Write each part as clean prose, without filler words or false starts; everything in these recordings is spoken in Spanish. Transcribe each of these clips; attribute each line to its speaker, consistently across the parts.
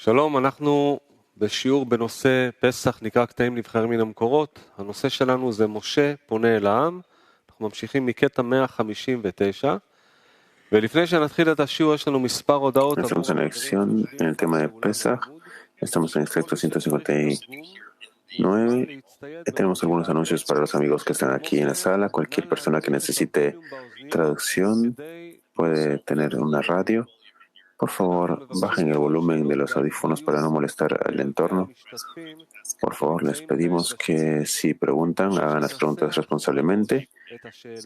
Speaker 1: שלום, אנחנו בשיעור בנושא פסח נקרא קטעים נבחרים מן המקורות. הנושא שלנו זה משה פונה אל העם. אנחנו ממשיכים מקטע 159. ולפני שנתחיל את השיעור יש לנו מספר הודעות.
Speaker 2: Estamos en la lección en el tema de Pesach. Estamos en el extracto 159. Tenemos algunos anuncios para los amigos que están aquí en la sala. Cualquier persona que necesite traducción puede tener una radio. Por favor, bajen el volumen de los audífonos para no molestar al entorno. Por favor, les pedimos que si preguntan, hagan las preguntas responsablemente.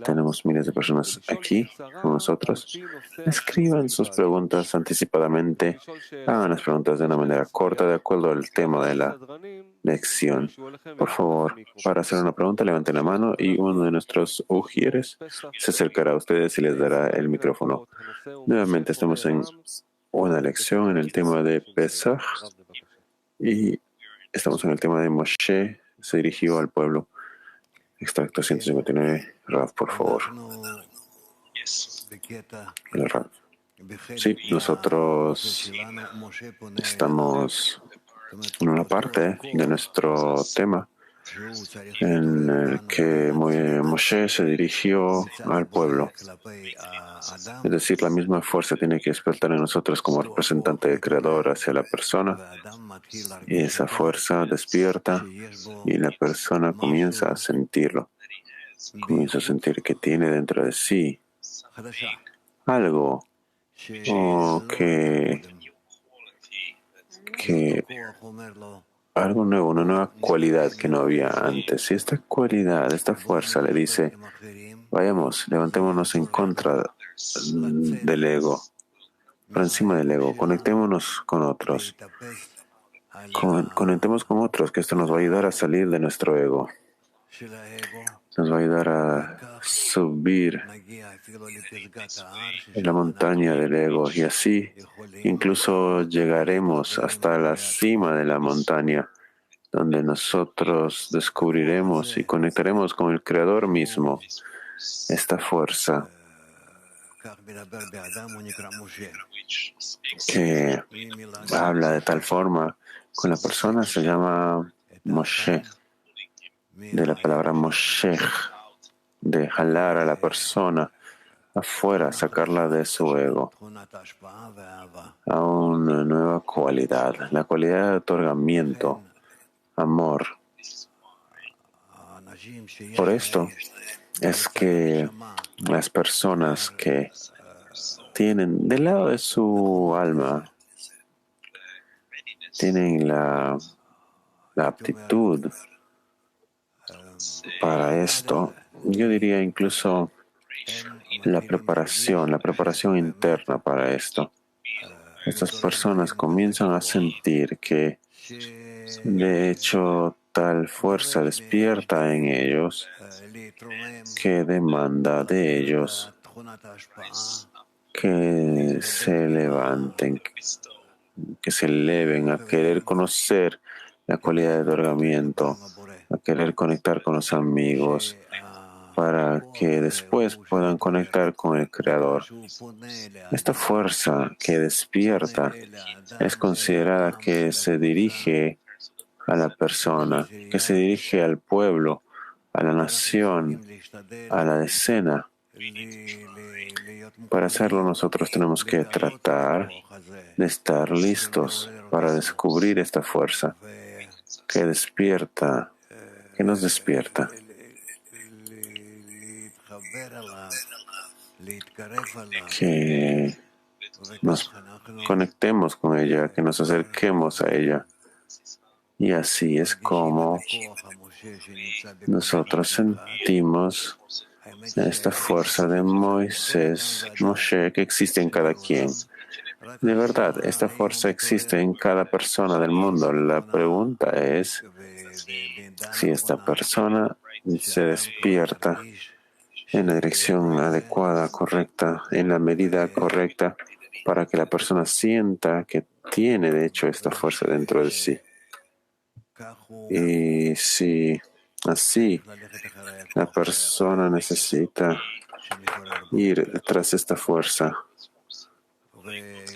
Speaker 2: Tenemos miles de personas aquí con nosotros. Escriban sus preguntas anticipadamente. Hagan las preguntas de una manera corta, de acuerdo al tema de la lección. Por favor, para hacer una pregunta, levanten la mano y uno de nuestros ujieres se acercará a ustedes y les dará el micrófono. Nuevamente estamos en una lección en el tema de Pesach y estamos en el tema de Moshe se dirigió al pueblo. Extracto 159. Rav, por favor. El Rav. Sí, nosotros estamos en una parte de nuestro tema en el que Moshe se dirigió al pueblo. Es decir, la misma fuerza tiene que despertar en nosotros como representante del Creador hacia la persona. Y esa fuerza despierta y la persona comienza a sentirlo. Comienza a sentir que tiene dentro de sí algo algo nuevo, una nueva cualidad que no había antes. Y esta cualidad, esta fuerza le dice, vayamos, levantémonos en contra del ego, por encima del ego, conectémonos con otros. Conectemos con otros, que esto nos va a ayudar a salir de nuestro ego. Nos va a ayudar a subir en la montaña del ego y así incluso llegaremos hasta la cima de la montaña, donde nosotros descubriremos y conectaremos con el Creador mismo. Esta fuerza que habla de tal forma con la persona se llama Moshe, de la palabra Moshech, de jalar a la persona afuera, sacarla de su ego a una nueva cualidad, la cualidad de otorgamiento, amor. Por esto es que las personas que tienen del lado de su alma, tienen la aptitud para esto, yo diría incluso la preparación interna para esto. Estas personas comienzan a sentir que, de hecho, tal fuerza despierta en ellos que demanda de ellos que se levanten, que se eleven a querer conocer la cualidad de otorgamiento, a querer conectar con los amigos, para que después puedan conectar con el Creador. Esta fuerza que despierta es considerada que se dirige a la persona, que se dirige al pueblo, a la nación, a la decena. Para hacerlo nosotros tenemos que tratar de estar listos para descubrir esta fuerza que despierta, que nos despierta. Que nos conectemos con ella, que nos acerquemos a ella. Y así es como nosotros sentimos esta fuerza de Moisés, Moshe, que existe en cada quien. De verdad, esta fuerza existe en cada persona del mundo. La pregunta es si esta persona se despierta en la dirección adecuada, correcta, en la medida correcta, para que la persona sienta que tiene, de hecho, esta fuerza dentro de sí. Y si así la persona necesita ir detrás de esta fuerza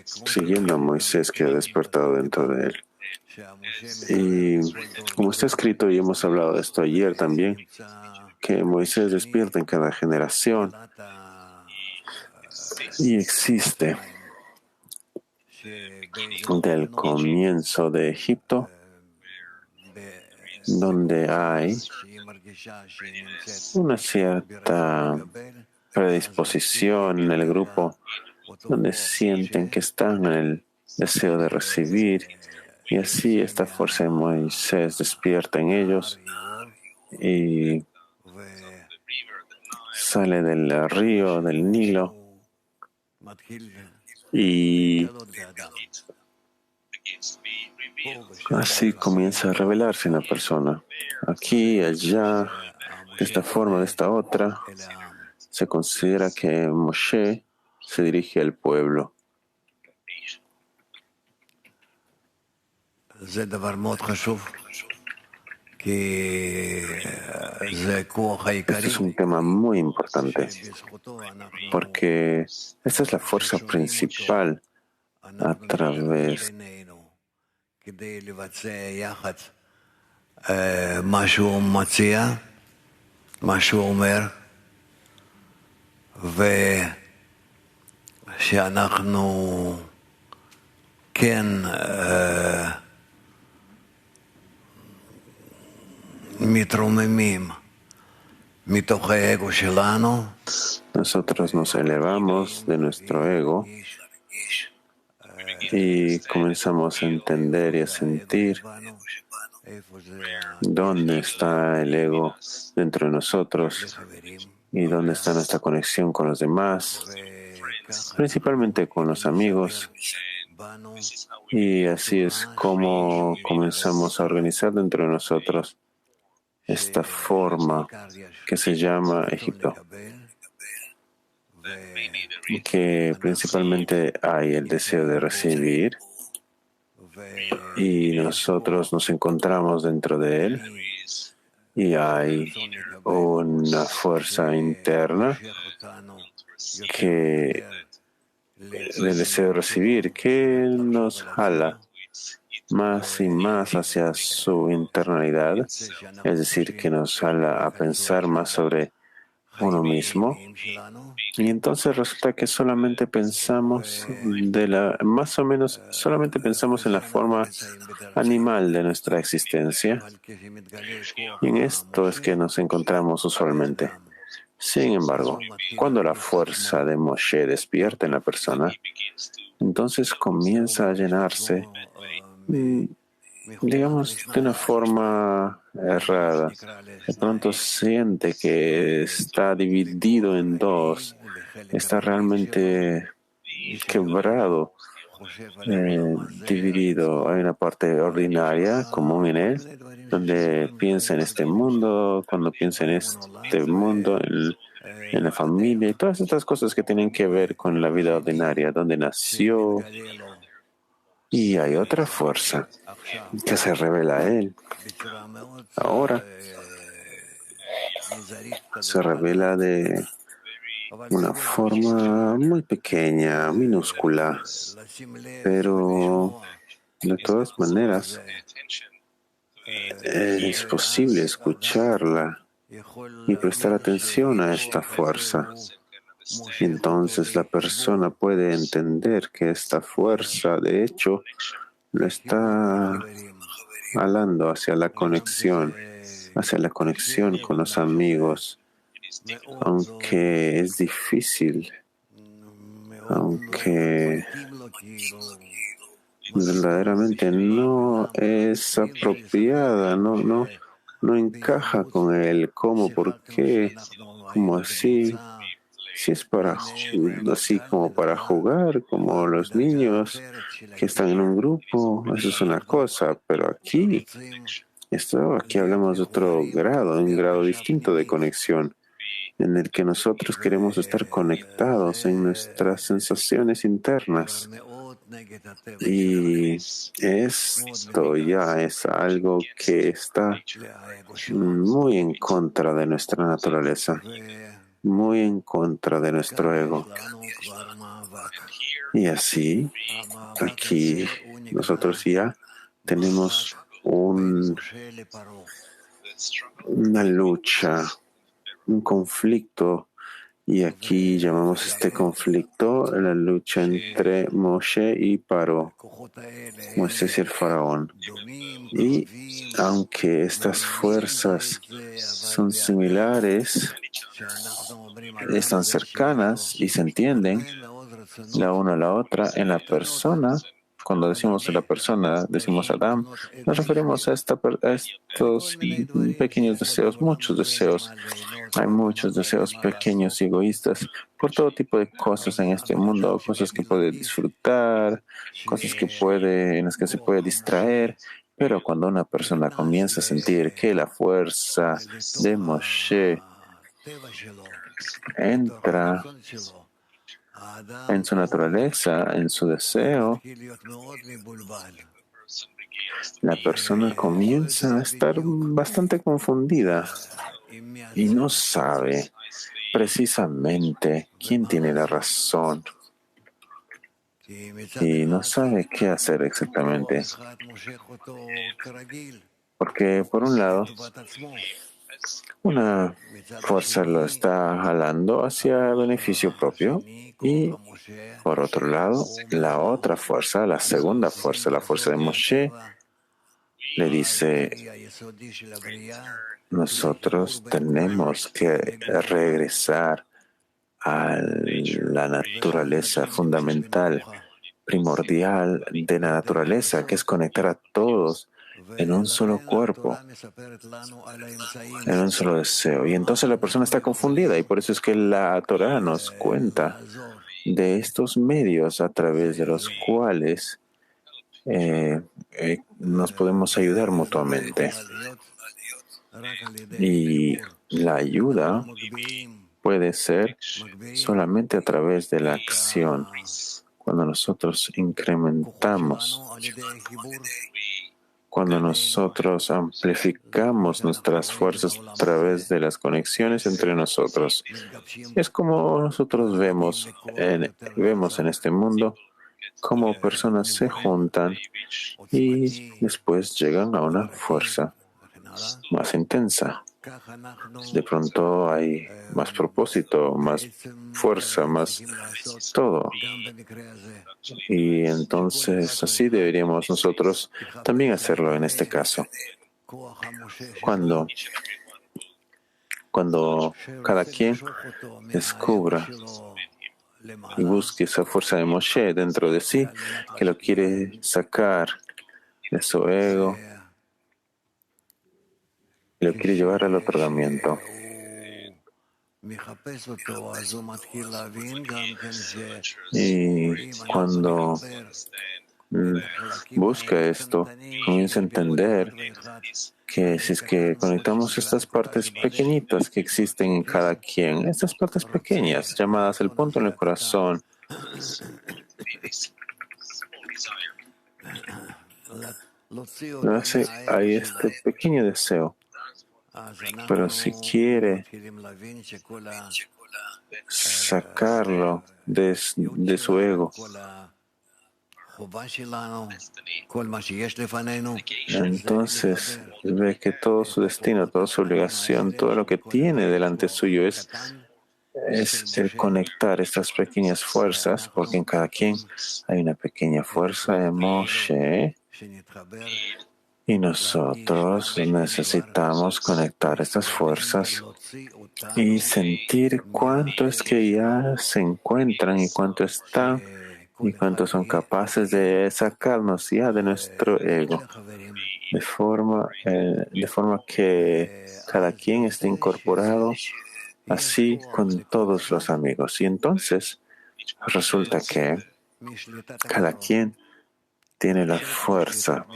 Speaker 2: siguiendo a Moisés que ha despertado dentro de él. Y como está escrito, y hemos hablado de esto ayer también, que Moisés despierta en cada generación y existe del comienzo de Egipto, donde hay una cierta predisposición en el grupo, donde sienten que están en el deseo de recibir, y así esta fuerza de Moisés despierta en ellos y sale del río, del Nilo, y así comienza a revelarse en la persona. Aquí, allá, de esta forma, de esta otra, se considera que Moshe se dirige al pueblo. Este es un tema muy importante, porque esta es la fuerza principal a través
Speaker 3: שאנחנו כן מתרוממים מתוך האגו שלנו.
Speaker 2: Nosotros nos elevamos de nuestro ego y comenzamos a entender y a sentir dónde está el ego dentro de nosotros y dónde está nuestra conexión con los demás, principalmente con los amigos. Y así es como comenzamos a organizar dentro de nosotros esta forma que se llama Egipto, que principalmente hay el deseo de recibir y nosotros nos encontramos dentro de él, y hay una fuerza interna que del deseo de recibir que nos jala más y más hacia su internalidad, es decir, que nos jala a pensar más sobre uno mismo, y entonces resulta que solamente pensamos más o menos solamente pensamos en la forma animal de nuestra existencia, y en esto es que nos encontramos usualmente. Sin embargo, cuando la fuerza de Moshe despierta en la persona, entonces comienza a llenarse, digamos, de una forma errada. De pronto siente que está dividido en dos, está realmente quebrado, dividido. Hay una parte ordinaria, común en él, donde piensa en este mundo, cuando piensa en este mundo, en la familia y todas estas cosas que tienen que ver con la vida ordinaria, donde nació. Y hay otra fuerza que se revela a él. Ahora se revela de una forma muy pequeña, minúscula, pero de todas maneras es posible escucharla y prestar atención a esta fuerza. Y entonces la persona puede entender que esta fuerza, de hecho, lo está jalando hacia la conexión con los amigos, aunque es difícil, aunque verdaderamente no es apropiada, no encaja con el cómo, por qué, cómo así. Si es así como para jugar, como los niños que están en un grupo, eso es una cosa, pero aquí hablamos de otro grado, un grado distinto de conexión, en el que nosotros queremos estar conectados en nuestras sensaciones internas. Y esto ya es algo que está muy en contra de nuestra naturaleza, muy en contra de nuestro ego. Y así, aquí nosotros ya tenemos una lucha, un conflicto, y aquí llamamos este conflicto la lucha entre Moshe y Paró, Moisés y el faraón. Y aunque estas fuerzas son similares, están cercanas y se entienden la una a la otra, en la persona, cuando decimos en la persona, decimos Adam, nos referimos a estos pequeños deseos, muchos deseos. Hay muchos deseos pequeños y egoístas por todo tipo de cosas en este mundo, cosas que puede disfrutar, cosas en las que se puede distraer. Pero cuando una persona comienza a sentir que la fuerza de Moshe entra en su naturaleza, en su deseo, la persona comienza a estar bastante confundida y no sabe precisamente quién tiene la razón y no sabe qué hacer exactamente. Porque por un lado, una fuerza lo está jalando hacia beneficio propio y por otro lado, la otra fuerza, la segunda fuerza, la fuerza de Moshe, le dice, nosotros tenemos que regresar a la naturaleza fundamental, primordial de la naturaleza, que es conectar a todos en un solo cuerpo, en un solo deseo. Y entonces la persona está confundida y por eso es que la Torah nos cuenta de estos medios a través de los cuales nos podemos ayudar mutuamente. Y la ayuda puede ser solamente a través de la acción. Cuando nosotros incrementamos, cuando nosotros amplificamos nuestras fuerzas a través de las conexiones entre nosotros. Es como nosotros vemos en este mundo cómo personas se juntan y después llegan a una fuerza más intensa. De pronto hay más propósito, más fuerza, más todo. Y entonces así deberíamos nosotros también hacerlo en este caso. Cuando cada quien descubra y busque esa fuerza de Moshe dentro de sí, que lo quiere sacar de su ego, y lo quiere llevar al otorgamiento. Y cuando busca esto, comienza a entender que si es que conectamos estas partes pequeñitas que existen en cada quien, estas partes pequeñas llamadas el punto en el corazón, hay este pequeño deseo, pero si quiere sacarlo de su ego, entonces ve que todo su destino, toda su obligación, todo lo que tiene delante suyo es el conectar estas pequeñas fuerzas, porque en cada quien hay una pequeña fuerza de Moshe y nosotros necesitamos conectar estas fuerzas y sentir cuánto es que ya se encuentran y cuánto están y cuánto son capaces de sacarnos ya de nuestro ego, de forma que cada quien esté incorporado así con todos los amigos. Y entonces resulta que cada quien tiene la fuerza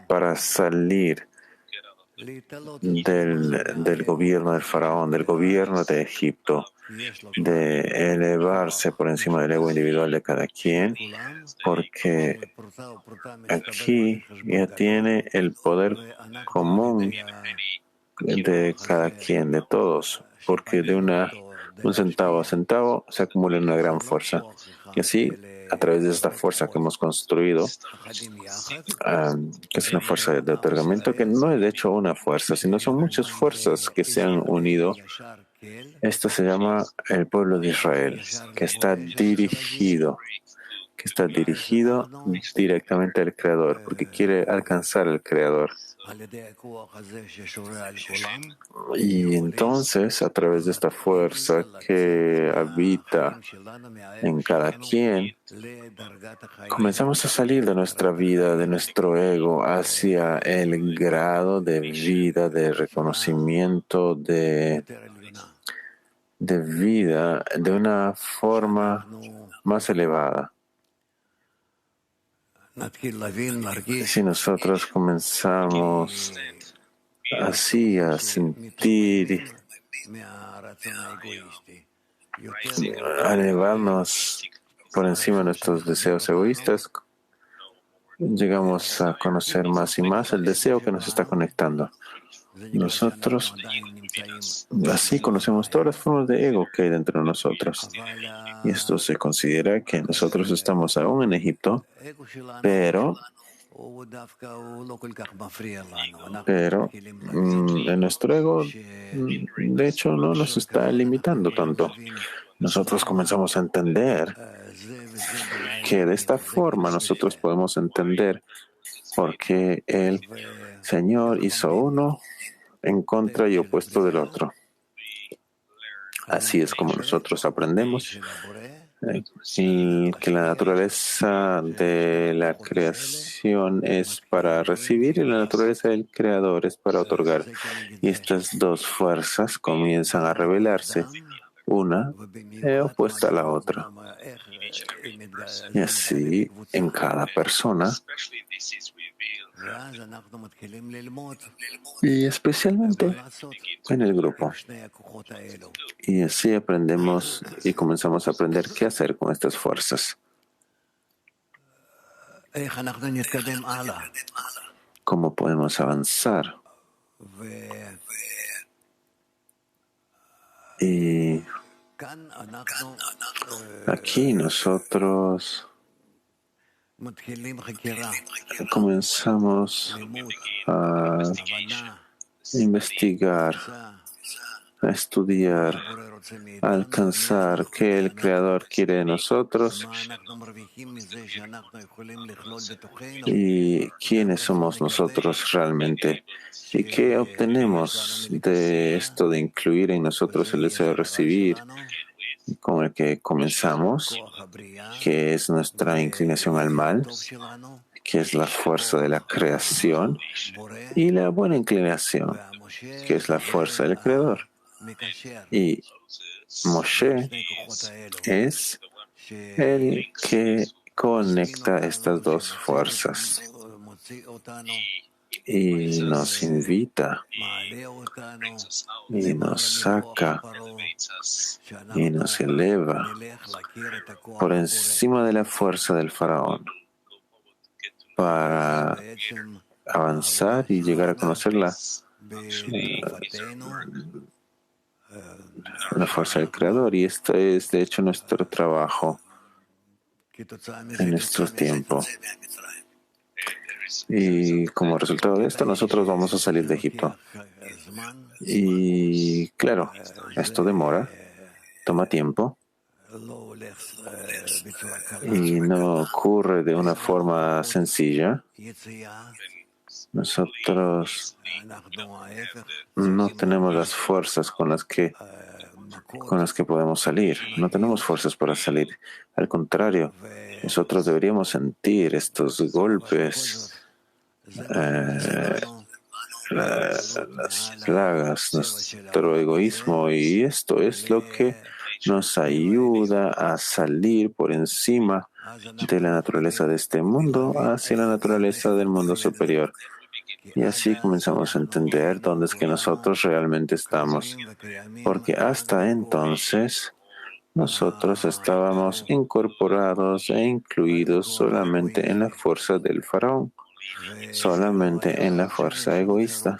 Speaker 2: para salir del gobierno del faraón, del gobierno de Egipto, de elevarse por encima del ego individual de cada quien, porque aquí ya tiene el poder común de cada quien, de todos, porque de un centavo a centavo se acumula una gran fuerza. Y así a través de esta fuerza que hemos construido, que es una fuerza de otorgamiento, que no es de hecho una fuerza, sino son muchas fuerzas que se han unido. Esto se llama el pueblo de Israel, que está dirigido directamente al Creador, porque quiere alcanzar al Creador. Y entonces, a través de esta fuerza que habita en cada quien, comenzamos a salir de nuestra vida, de nuestro ego, hacia el grado de vida, de reconocimiento, de vida de una forma más elevada. Si nosotros comenzamos así a sentir, a elevarnos por encima de nuestros deseos egoístas, llegamos a conocer más y más el deseo que nos está conectando. Nosotros así conocemos todas las formas de ego que hay dentro de nosotros. Y esto se considera que nosotros estamos aún en Egipto, pero en nuestro ego, de hecho, no nos está limitando tanto. Nosotros comenzamos a entender que de esta forma nosotros podemos entender por qué el Señor hizo uno en contra y opuesto del otro. Así es como nosotros aprendemos que la naturaleza de la creación es para recibir y la naturaleza del creador es para otorgar. Y estas dos fuerzas comienzan a revelarse, una opuesta a la otra. Y así en cada persona, y especialmente en el grupo. Y así aprendemos y comenzamos a aprender qué hacer con estas fuerzas. ¿Cómo podemos avanzar? Y aquí nosotros comenzamos a investigar, a estudiar, a alcanzar qué el Creador quiere de nosotros y quiénes somos nosotros realmente y qué obtenemos de esto de incluir en nosotros el deseo de recibir con el que comenzamos, que es nuestra inclinación al mal, que es la fuerza de la creación, y la buena inclinación, que es la fuerza del Creador. Y Moshe es el que conecta estas dos fuerzas y nos invita y nos saca y nos eleva por encima de la fuerza del faraón para avanzar y llegar a conocer la fuerza del Creador. Y esto es, de hecho, nuestro trabajo en nuestro tiempo. Y como resultado de esto, nosotros vamos a salir de Egipto. Y claro, esto demora, toma tiempo. Y no ocurre de una forma sencilla. Nosotros no tenemos las fuerzas con las que podemos salir. No tenemos fuerzas para salir. Al contrario, nosotros deberíamos sentir estos golpes, las plagas, nuestro egoísmo, y esto es lo que nos ayuda a salir por encima de la naturaleza de este mundo hacia la naturaleza del mundo superior. Y así comenzamos a entender dónde es que nosotros realmente estamos, porque hasta entonces nosotros estábamos incorporados e incluidos solamente en la fuerza del faraón, solamente en la fuerza egoísta,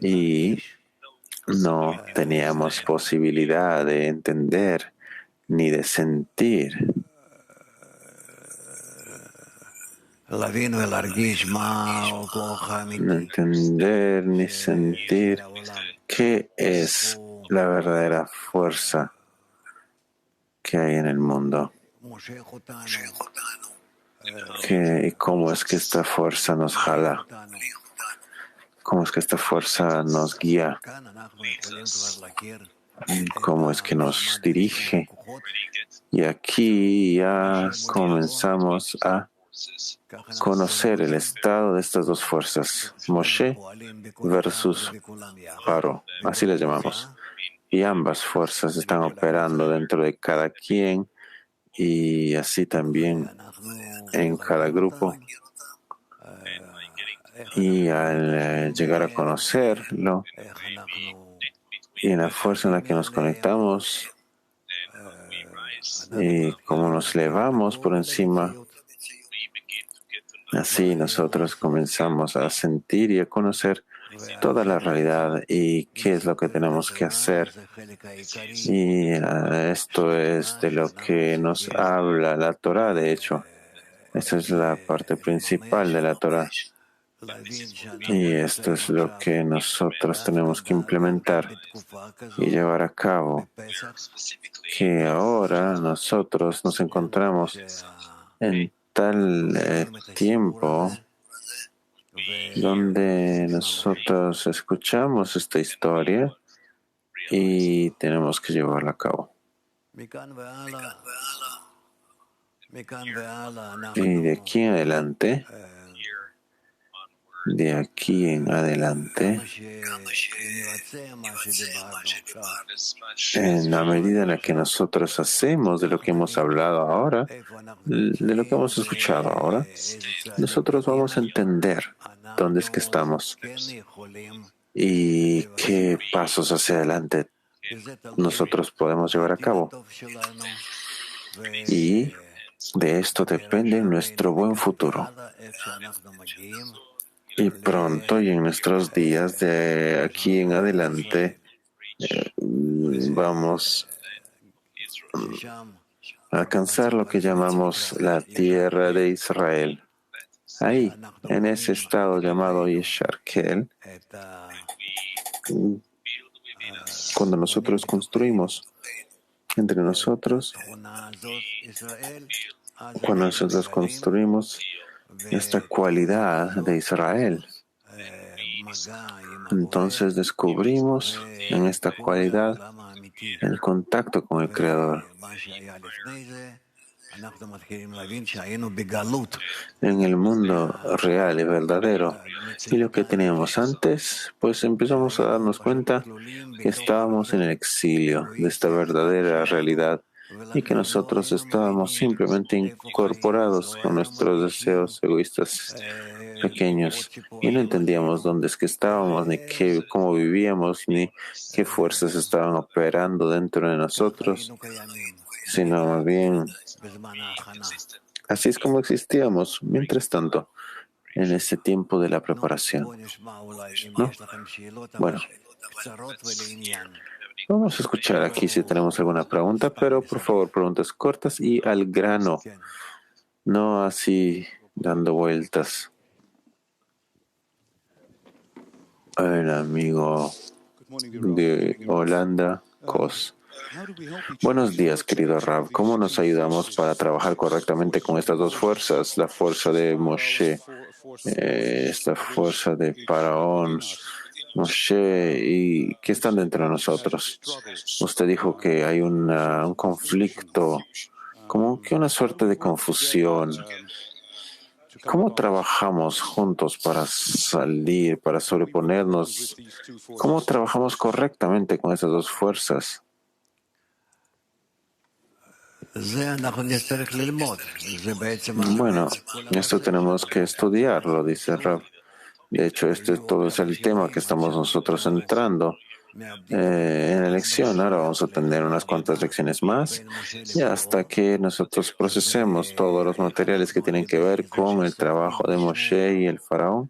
Speaker 2: y no teníamos posibilidad de entender ni de sentir no entender ni sentir qué es la verdadera fuerza que hay en el mundo. Y cómo es que esta fuerza nos jala, cómo es que esta fuerza nos guía, cómo es que nos dirige. Y aquí ya comenzamos a conocer el estado de estas dos fuerzas, Moshe versus Paro, así les llamamos. Y ambas fuerzas están operando dentro de cada quien y así también en cada grupo. Y al llegar a conocerlo y en la fuerza en la que nos conectamos y cómo nos elevamos por encima, así nosotros comenzamos a sentir y a conocer toda la realidad y qué es lo que tenemos que hacer. Y esto es de lo que nos habla la Torah, de hecho. Esta es la parte principal de la Torah. Y esto es lo que nosotros tenemos que implementar y llevar a cabo. Que ahora nosotros nos encontramos en tal tiempo donde nosotros escuchamos esta historia y tenemos que llevarla a cabo. Y de aquí en adelante, en la medida en la que nosotros hacemos de lo que hemos hablado ahora, de lo que hemos escuchado ahora, nosotros vamos a entender dónde es que estamos y qué pasos hacia adelante nosotros podemos llevar a cabo. Y de esto depende nuestro buen futuro. Y pronto y en nuestros días de aquí en adelante vamos a alcanzar lo que llamamos la tierra de Israel. Ahí, en ese estado llamado Yesharkel, cuando nosotros construimos entre nosotros, cuando nosotros construimos esta cualidad de Israel, entonces descubrimos en esta cualidad el contacto con el Creador. En el mundo real y verdadero. Y lo que teníamos antes, pues empezamos a darnos cuenta que estábamos en el exilio de esta verdadera realidad y que nosotros estábamos simplemente incorporados con nuestros deseos egoístas pequeños y no entendíamos dónde es que estábamos, ni cómo vivíamos, ni qué fuerzas estaban operando dentro de nosotros, sino más bien así es como existíamos. Mientras tanto, en ese tiempo de la preparación, ¿no? Bueno, vamos a escuchar aquí si tenemos alguna pregunta, pero por favor preguntas cortas y al grano, no así dando vueltas. El amigo de Holanda, Cos. Buenos días, querido Rav. ¿Cómo nos ayudamos para trabajar correctamente con estas dos fuerzas? La fuerza de Moshe, esta fuerza de Faraón, Moshe, y que están dentro de nosotros. Usted dijo que hay un conflicto, como que una suerte de confusión. ¿Cómo trabajamos juntos para salir, para sobreponernos? ¿Cómo trabajamos correctamente con esas dos fuerzas? Bueno, esto tenemos que estudiarlo, dice Rav. De hecho, todo es el tema que estamos nosotros entrando. en la lección. Ahora vamos a tener unas cuantas lecciones más y hasta que nosotros procesemos todos los materiales que tienen que ver con el trabajo de Moshe y el faraón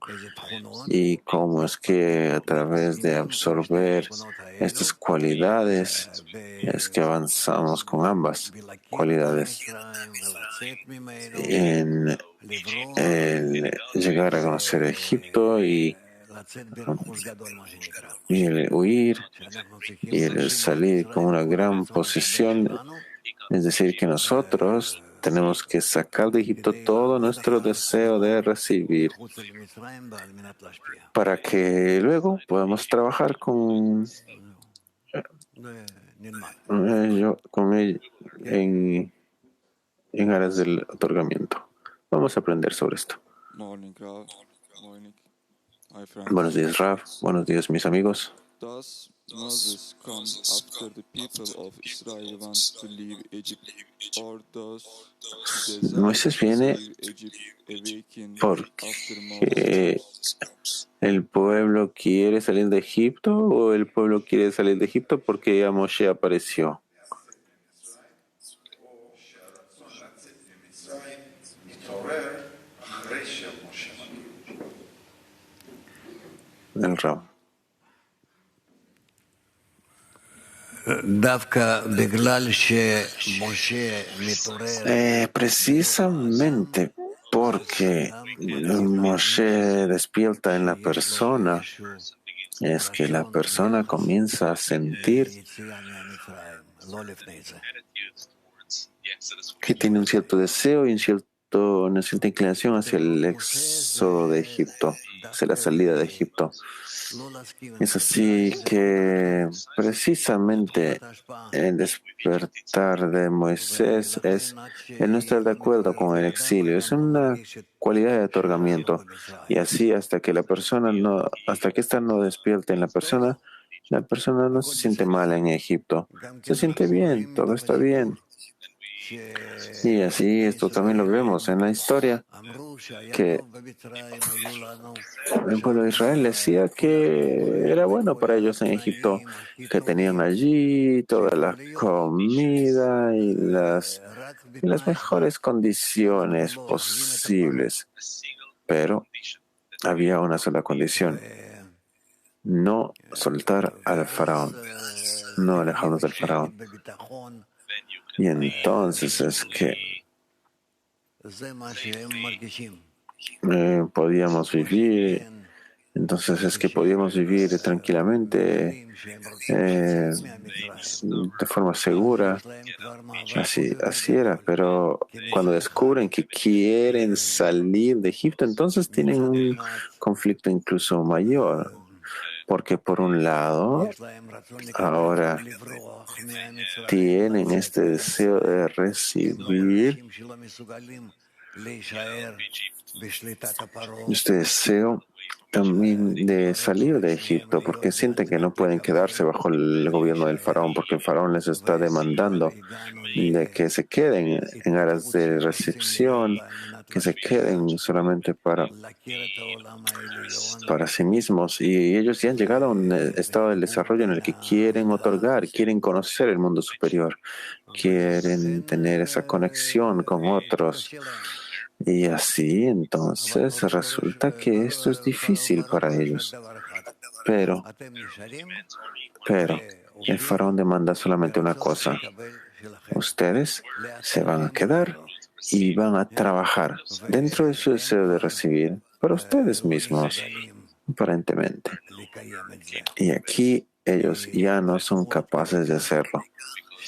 Speaker 2: y cómo es que a través de absorber estas cualidades es que avanzamos con ambas cualidades en el llegar a conocer Egipto y el huir y el salir con una gran posesión, es decir, que nosotros tenemos que sacar de Egipto todo nuestro deseo de recibir para que luego podamos trabajar con ello en aras del otorgamiento. Vamos a aprender sobre esto.
Speaker 4: Morning, Rav. Morning, my
Speaker 2: Buenos
Speaker 4: friends.
Speaker 2: días, Rav. Buenos días, mis amigos.
Speaker 4: Does Moses come after the people of Israel want to leave Egypt, or does the desire
Speaker 2: Moisés
Speaker 4: to
Speaker 2: viene
Speaker 4: leave Egypt awaken
Speaker 2: porque
Speaker 4: after Moses?
Speaker 2: el pueblo quiere salir de Egipto o el pueblo quiere salir de Egipto porque ya Moshe apareció. El Rav. Precisamente porque Moshe despierta en la persona, es que la persona comienza a sentir que tiene un cierto deseo y una cierta inclinación hacia el éxodo de Egipto, hacia la salida de Egipto. Es así que precisamente el despertar de Moisés es el no estar de acuerdo con el exilio. Es una cualidad de otorgamiento. Y así hasta que esta no despierte en la persona no se siente mal en Egipto. Se siente bien, todo está bien. Y así esto también lo vemos en la historia, que el pueblo de Israel decía que era bueno para ellos en Egipto, que tenían allí toda la comida y las mejores condiciones posibles. Pero había una sola condición: no soltar al faraón, no alejarnos del faraón. Y entonces es que podíamos vivir tranquilamente, de forma segura. Así era, pero cuando descubren que quieren salir de Egipto, entonces tienen un conflicto incluso mayor, porque por un lado, ahora tienen este deseo de recibir, este deseo también de salir de Egipto, porque sienten que no pueden quedarse bajo el gobierno del faraón, porque el faraón les está demandando de que se queden en aras de recepción, que se queden solamente para sí mismos. Y ellos ya han llegado a un estado del desarrollo en el que quieren otorgar, quieren conocer el mundo superior, quieren tener esa conexión con otros. Y así entonces resulta que esto es difícil para ellos. Pero el faraón demanda solamente una cosa: ustedes se van a quedar y van a trabajar dentro de su deseo de recibir para ustedes mismos, aparentemente. Y aquí ellos ya no son capaces de hacerlo.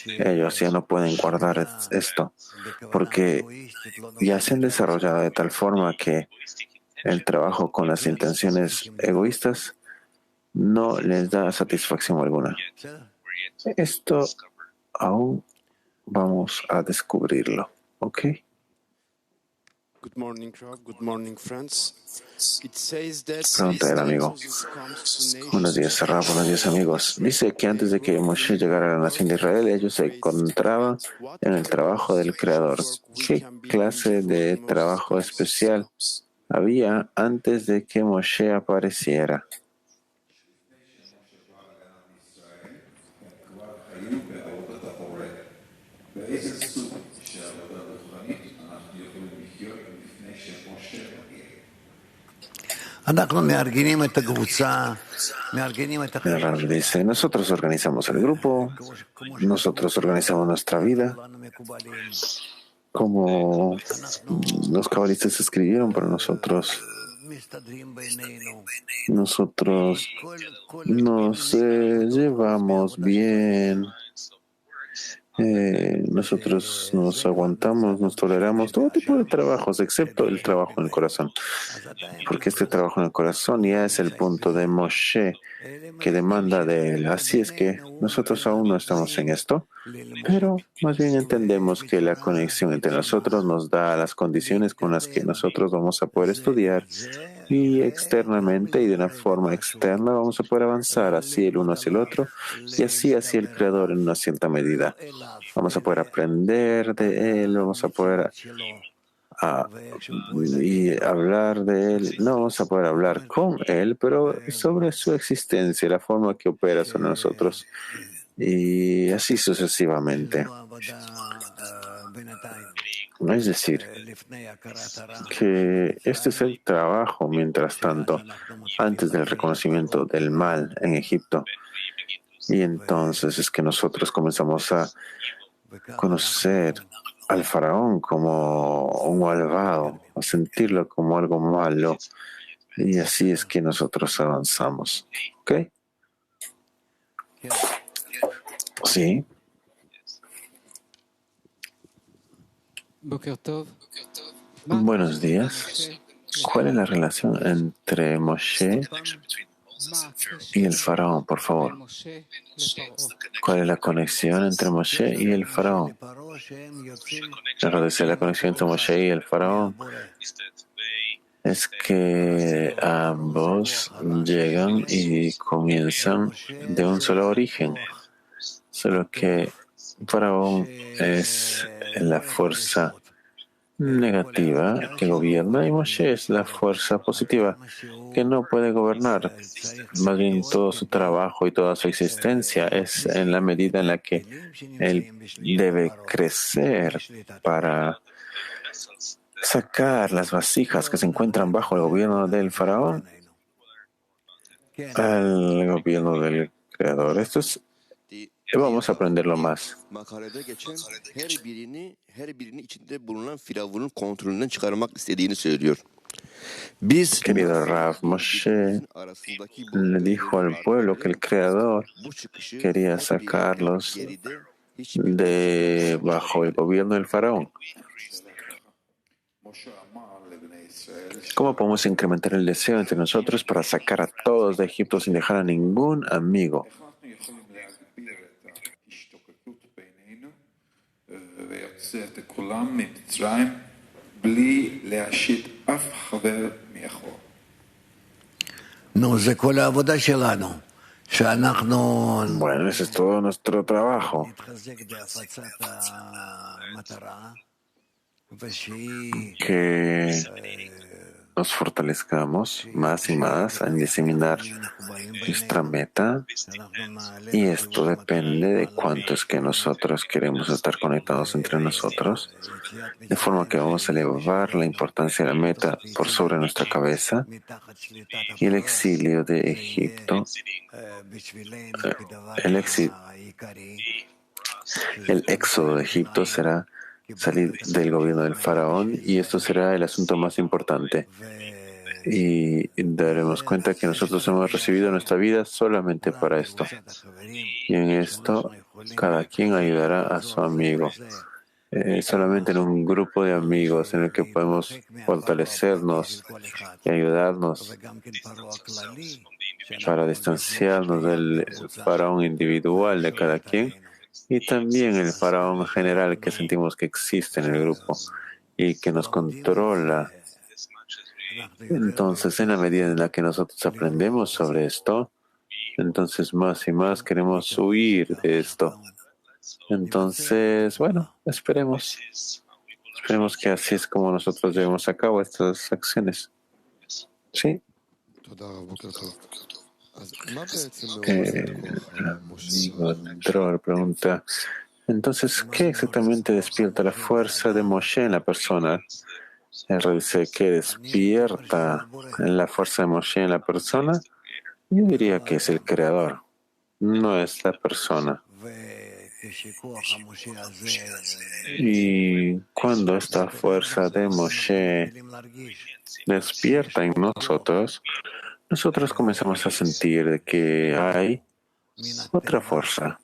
Speaker 2: Ellos ya no pueden guardar esto, porque ya se han desarrollado de tal forma que el trabajo con las intenciones egoístas no les da satisfacción alguna. Esto aún vamos a descubrirlo, ¿ok?
Speaker 5: Good morning, Rob. Good morning, friends. It says that
Speaker 2: Pregunta del amigo. Buenos días, Rav. Buenos días, amigos. Dice que antes de que Moshe llegara a la nación de Israel, ellos se encontraban en el trabajo del Creador. ¿Qué clase de trabajo especial había antes de que Moshe apareciera? El Rab dice, nosotros organizamos el grupo, nosotros organizamos nuestra vida, como los cabalistas escribieron para nosotros. Nosotros nos llevamos bien, nosotros nos aguantamos, nos toleramos todo tipo de trabajos, excepto el trabajo en el corazón, porque este trabajo en el corazón ya es el punto de Moshe que demanda de él. Así es que nosotros aún no estamos en esto, pero más bien entendemos que la conexión entre nosotros nos da las condiciones con las que nosotros vamos a poder estudiar y externamente y de una forma externa vamos a poder avanzar así el uno hacia el otro y así hacia el Creador en una cierta medida. Vamos a poder aprender de Él, vamos a poder y hablar de Él, no vamos a poder hablar con Él, pero sobre su existencia, la forma que opera sobre nosotros y así sucesivamente. Es decir, que este es el trabajo, mientras tanto, antes del reconocimiento del mal en Egipto. Y entonces es que nosotros comenzamos a conocer al faraón como un malvado, a sentirlo como algo malo. Y así es que nosotros avanzamos. ¿Ok? Sí. Buenos días. ¿Cuál es la relación entre Moshe y el faraón, por favor? ¿Cuál es la conexión entre Moshe y el faraón? La conexión entre Moshe y el faraón es que ambos llegan y comienzan de un solo origen, solo que faraón es la fuerza negativa que gobierna y Moshe es la fuerza positiva que no puede gobernar. Más bien todo su trabajo y toda su existencia es en la medida en la que él debe crecer para sacar las vasijas que se encuentran bajo el gobierno del faraón al gobierno del creador. Esto es, vamos a aprenderlo más.
Speaker 6: Makalede geçen her birini içinde bulunan firavunun kontrolünden çıkarmak istediğini söylüyor. Biz
Speaker 2: Querido Rav, Moshe le dijo al pueblo que el Creador quería sacarlos de bajo el gobierno del faraón. ¿Cómo podemos incrementar el deseo entre nosotros para sacar a todos de Egipto sin dejar a ningún amigo? Bueno, ese es todo nuestro trabajo. Que nos fortalezcamos más y más en diseminar nuestra meta, y esto depende de cuánto es que nosotros queremos estar conectados entre nosotros, de forma que vamos a elevar la importancia de la meta por sobre nuestra cabeza, y el exilio de Egipto, el éxodo de Egipto será salir del gobierno del faraón, y esto será el asunto más importante. Y daremos cuenta que nosotros hemos recibido nuestra vida solamente para esto. Y en esto, cada quien ayudará a su amigo. Solamente en un grupo de amigos en el que podemos fortalecernos y ayudarnos para distanciarnos del faraón individual de cada quien, y también el faraón general que sentimos que existe en el grupo y que nos controla. Entonces, en la medida en la que nosotros aprendemos sobre esto, entonces más y más queremos huir de esto. Entonces, bueno, esperemos que así es como nosotros llevemos a cabo estas acciones. Sí. Amigo Dror pregunta, entonces, ¿qué exactamente despierta la fuerza de Moshe en la persona? El rey dice que despierta la fuerza de Moshe en la persona. Yo diría que es el creador, no es la persona. Y cuando esta fuerza de Moshe despierta en nosotros, nosotros comenzamos a sentir de que hay otra fuerza,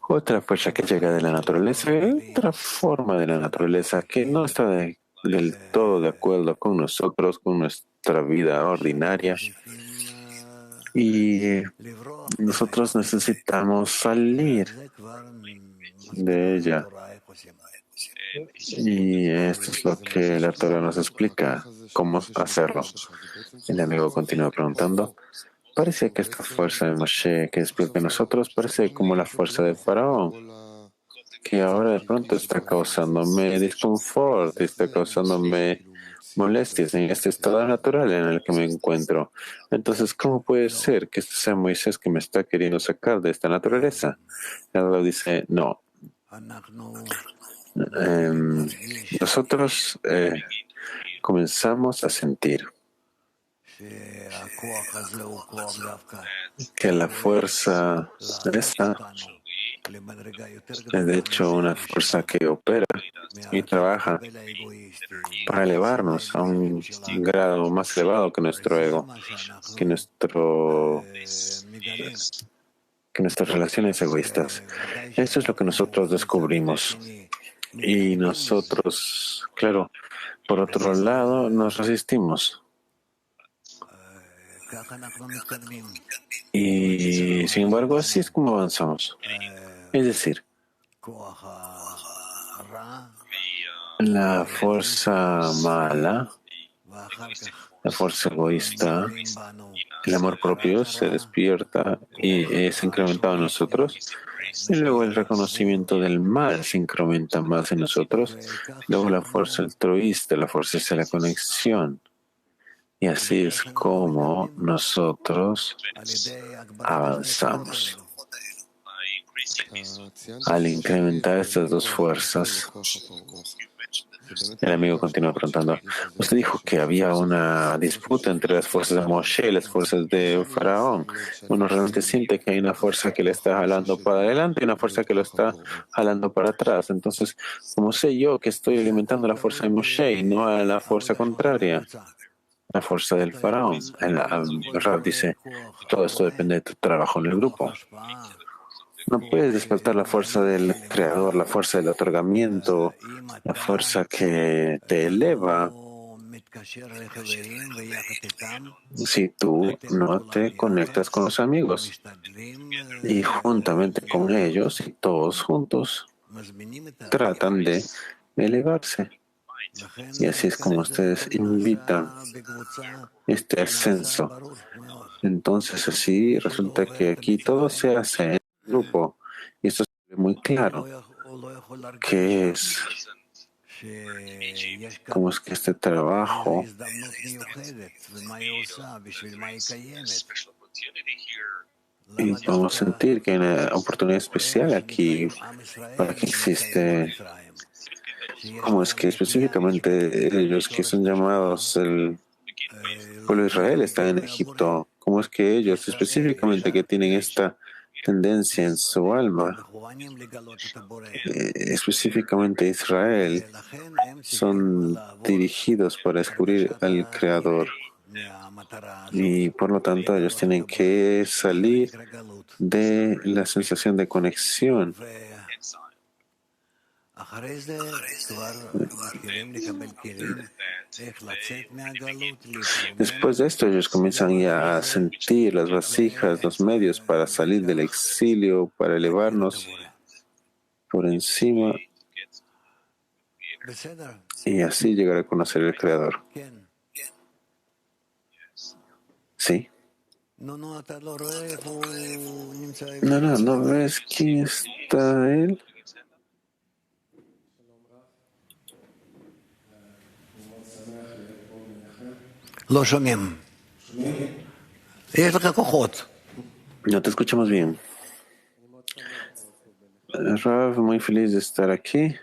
Speaker 2: otra fuerza que llega de la naturaleza, otra forma de la naturaleza que no está del todo de acuerdo con nosotros, con nuestra vida ordinaria. Y nosotros necesitamos salir de ella. Y esto es lo que la Torah nos explica, cómo hacerlo. El amigo continúa preguntando, parece que esta fuerza de Moshe que despierta en nosotros parece como la fuerza de Faraón, que ahora de pronto está causándome disconfort, está causándome molestias en este estado natural en el que me encuentro. Entonces, ¿cómo puede ser que este sea Moisés que me está queriendo sacar de esta naturaleza? Él dice, no. Nosotros comenzamos a sentir que la fuerza esta es de hecho una fuerza que opera y trabaja para elevarnos a un grado más elevado que nuestro ego, que nuestras relaciones egoístas. Esto es lo que nosotros descubrimos. Y nosotros, claro, por otro lado, nos resistimos. Y sin embargo, así es como avanzamos. Es decir, la fuerza mala, la fuerza egoísta, el amor propio se despierta y es incrementado en nosotros. Y luego el reconocimiento del mal se incrementa más en nosotros. Luego la fuerza altruista, la fuerza hacia la conexión. Y así es como nosotros avanzamos. Al incrementar estas dos fuerzas, el amigo continúa preguntando, usted dijo que había una disputa entre las fuerzas de Moshe y las fuerzas de Faraón. Uno realmente siente que hay una fuerza que le está jalando para adelante y una fuerza que lo está jalando para atrás. Entonces, ¿cómo sé yo que estoy alimentando la fuerza de Moshe y no a la fuerza contraria? La fuerza del Faraón. El Rab dice, todo esto depende de tu trabajo en el grupo. No puedes despertar la fuerza del creador, la fuerza del otorgamiento, la fuerza que te eleva si tú no te conectas con los amigos y juntamente con ellos y todos juntos tratan de elevarse. Y así es como ustedes invitan este ascenso. Entonces así resulta que aquí todo se hace en grupo y esto es muy claro. ¿Qué es? ¿Cómo es que este trabajo y podemos sentir que hay una oportunidad especial aquí para que existe? ¿Cómo es que específicamente ellos que son llamados el pueblo de Israel están en Egipto? ¿Cómo es que ellos específicamente que tienen esta tendencia en su alma, específicamente Israel, son dirigidos para descubrir al Creador? Y por lo tanto ellos tienen que salir de la sensación de conexión. Después de esto, ellos comienzan ya a sentir las vasijas, los medios para salir del exilio, para elevarnos por encima y así llegar a conocer al Creador. ¿Sí? No ves quién está él. No te escuchamos bien. Rav, muy feliz de estar aquí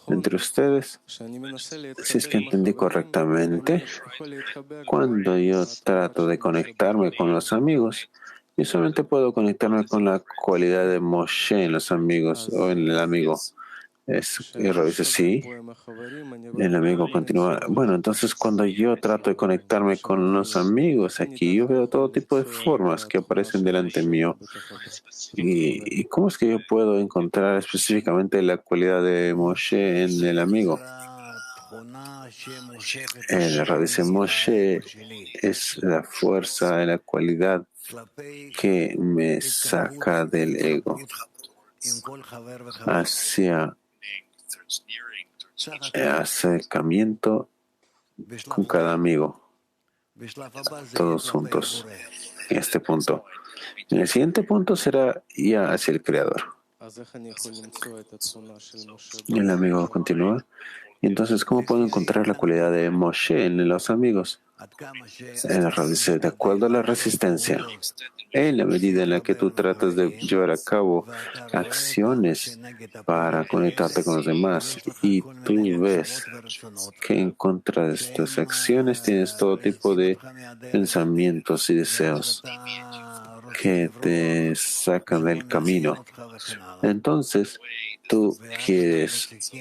Speaker 2: entre ustedes. Si es que entendí correctamente, cuando yo trato de conectarme con los amigos, yo solamente puedo conectarme con la cualidad de Moshe en los amigos o en el amigo. Y Rav dice, sí. El amigo continúa. Bueno, entonces cuando yo trato de conectarme con los amigos aquí, yo veo todo tipo de formas que aparecen delante mío. ¿Y cómo es que yo puedo encontrar específicamente la cualidad de Moshe en el amigo? El Rav dice, Moshe es la fuerza, la cualidad que me saca del ego hacia acercamiento con cada amigo, todos juntos, en este punto. En el siguiente punto será ya hacia el Creador. Y el amigo continúa. Y entonces, ¿cómo puedo encontrar la cualidad de Moshe en los amigos? El Rav dice, de acuerdo a la resistencia, en la medida en la que tú tratas de llevar a cabo acciones para conectarte con los demás y tú ves que en contra de estas acciones tienes todo tipo de pensamientos y deseos que te sacan del camino, entonces tú quieres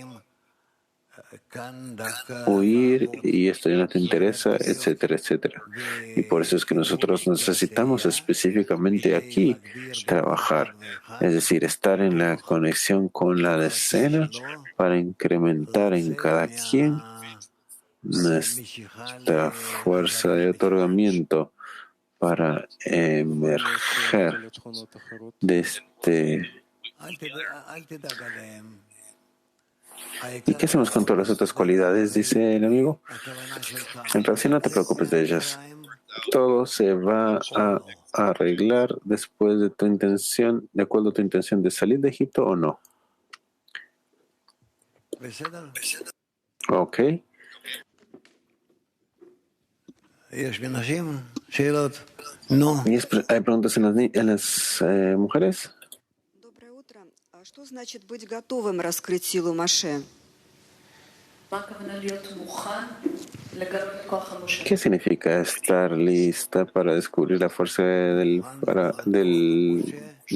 Speaker 2: huir y esto ya no te interesa, etcétera, etcétera. Y por eso es que nosotros necesitamos específicamente aquí trabajar, es decir, estar en la conexión con la decena para incrementar en cada quien nuestra fuerza de otorgamiento para emerger de este. ¿Y qué hacemos con todas las otras cualidades? Dice el amigo. Entonces, no te preocupes de ellas. Todo se va a arreglar después de tu intención, de acuerdo a tu intención de salir de Egipto o no. Ok. ¿Hay preguntas en las mujeres?
Speaker 7: Что значит быть готовым раскрыть силу Моше?
Speaker 2: ¿Qué significa estar lista para descubrir la fuerza de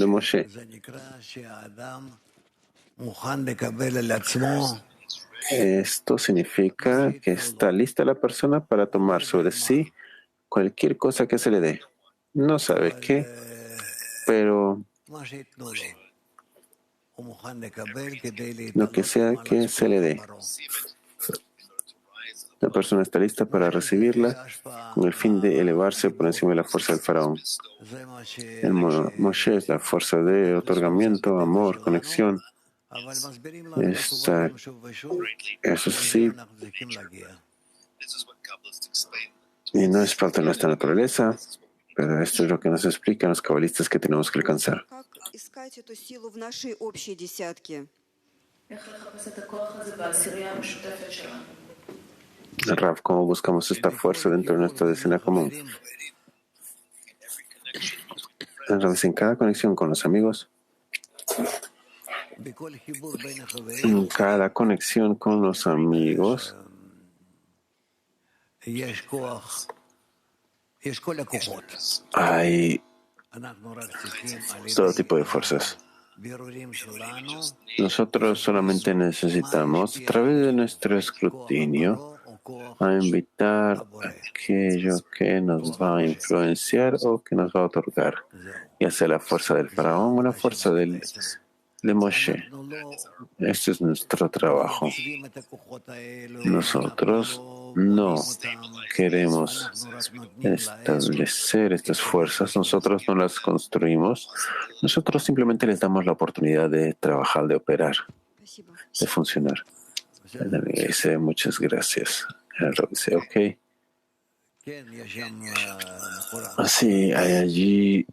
Speaker 2: Moshe? Esto significa que está lista la persona para tomar sobre sí cualquier cosa que se le dé. No sabe qué, pero lo que sea que se le dé. La persona está lista para recibirla con el fin de elevarse por encima de la fuerza del faraón. El Moshe es la fuerza de otorgamiento, amor, conexión. Eso sí, y no es parte de nuestra naturaleza, pero esto es lo que nos explican los cabalistas que tenemos que alcanzar. Rav, ¿cómo buscamos esta fuerza dentro de nuestra decena común? En cada conexión con los amigos, en cada conexión con los amigos, hay todo tipo de fuerzas. Nosotros solamente necesitamos, a través de nuestro escrutinio, a invitar aquello que nos va a influenciar o que nos va a otorgar, ya sea la fuerza del faraón o la fuerza de Moshe. Este es nuestro trabajo. Nosotros no queremos establecer estas fuerzas, nosotros no las construimos, nosotros simplemente les damos la oportunidad de trabajar, de operar, de funcionar. Dice, muchas gracias. El Rav dice, ok. Así, hay allí.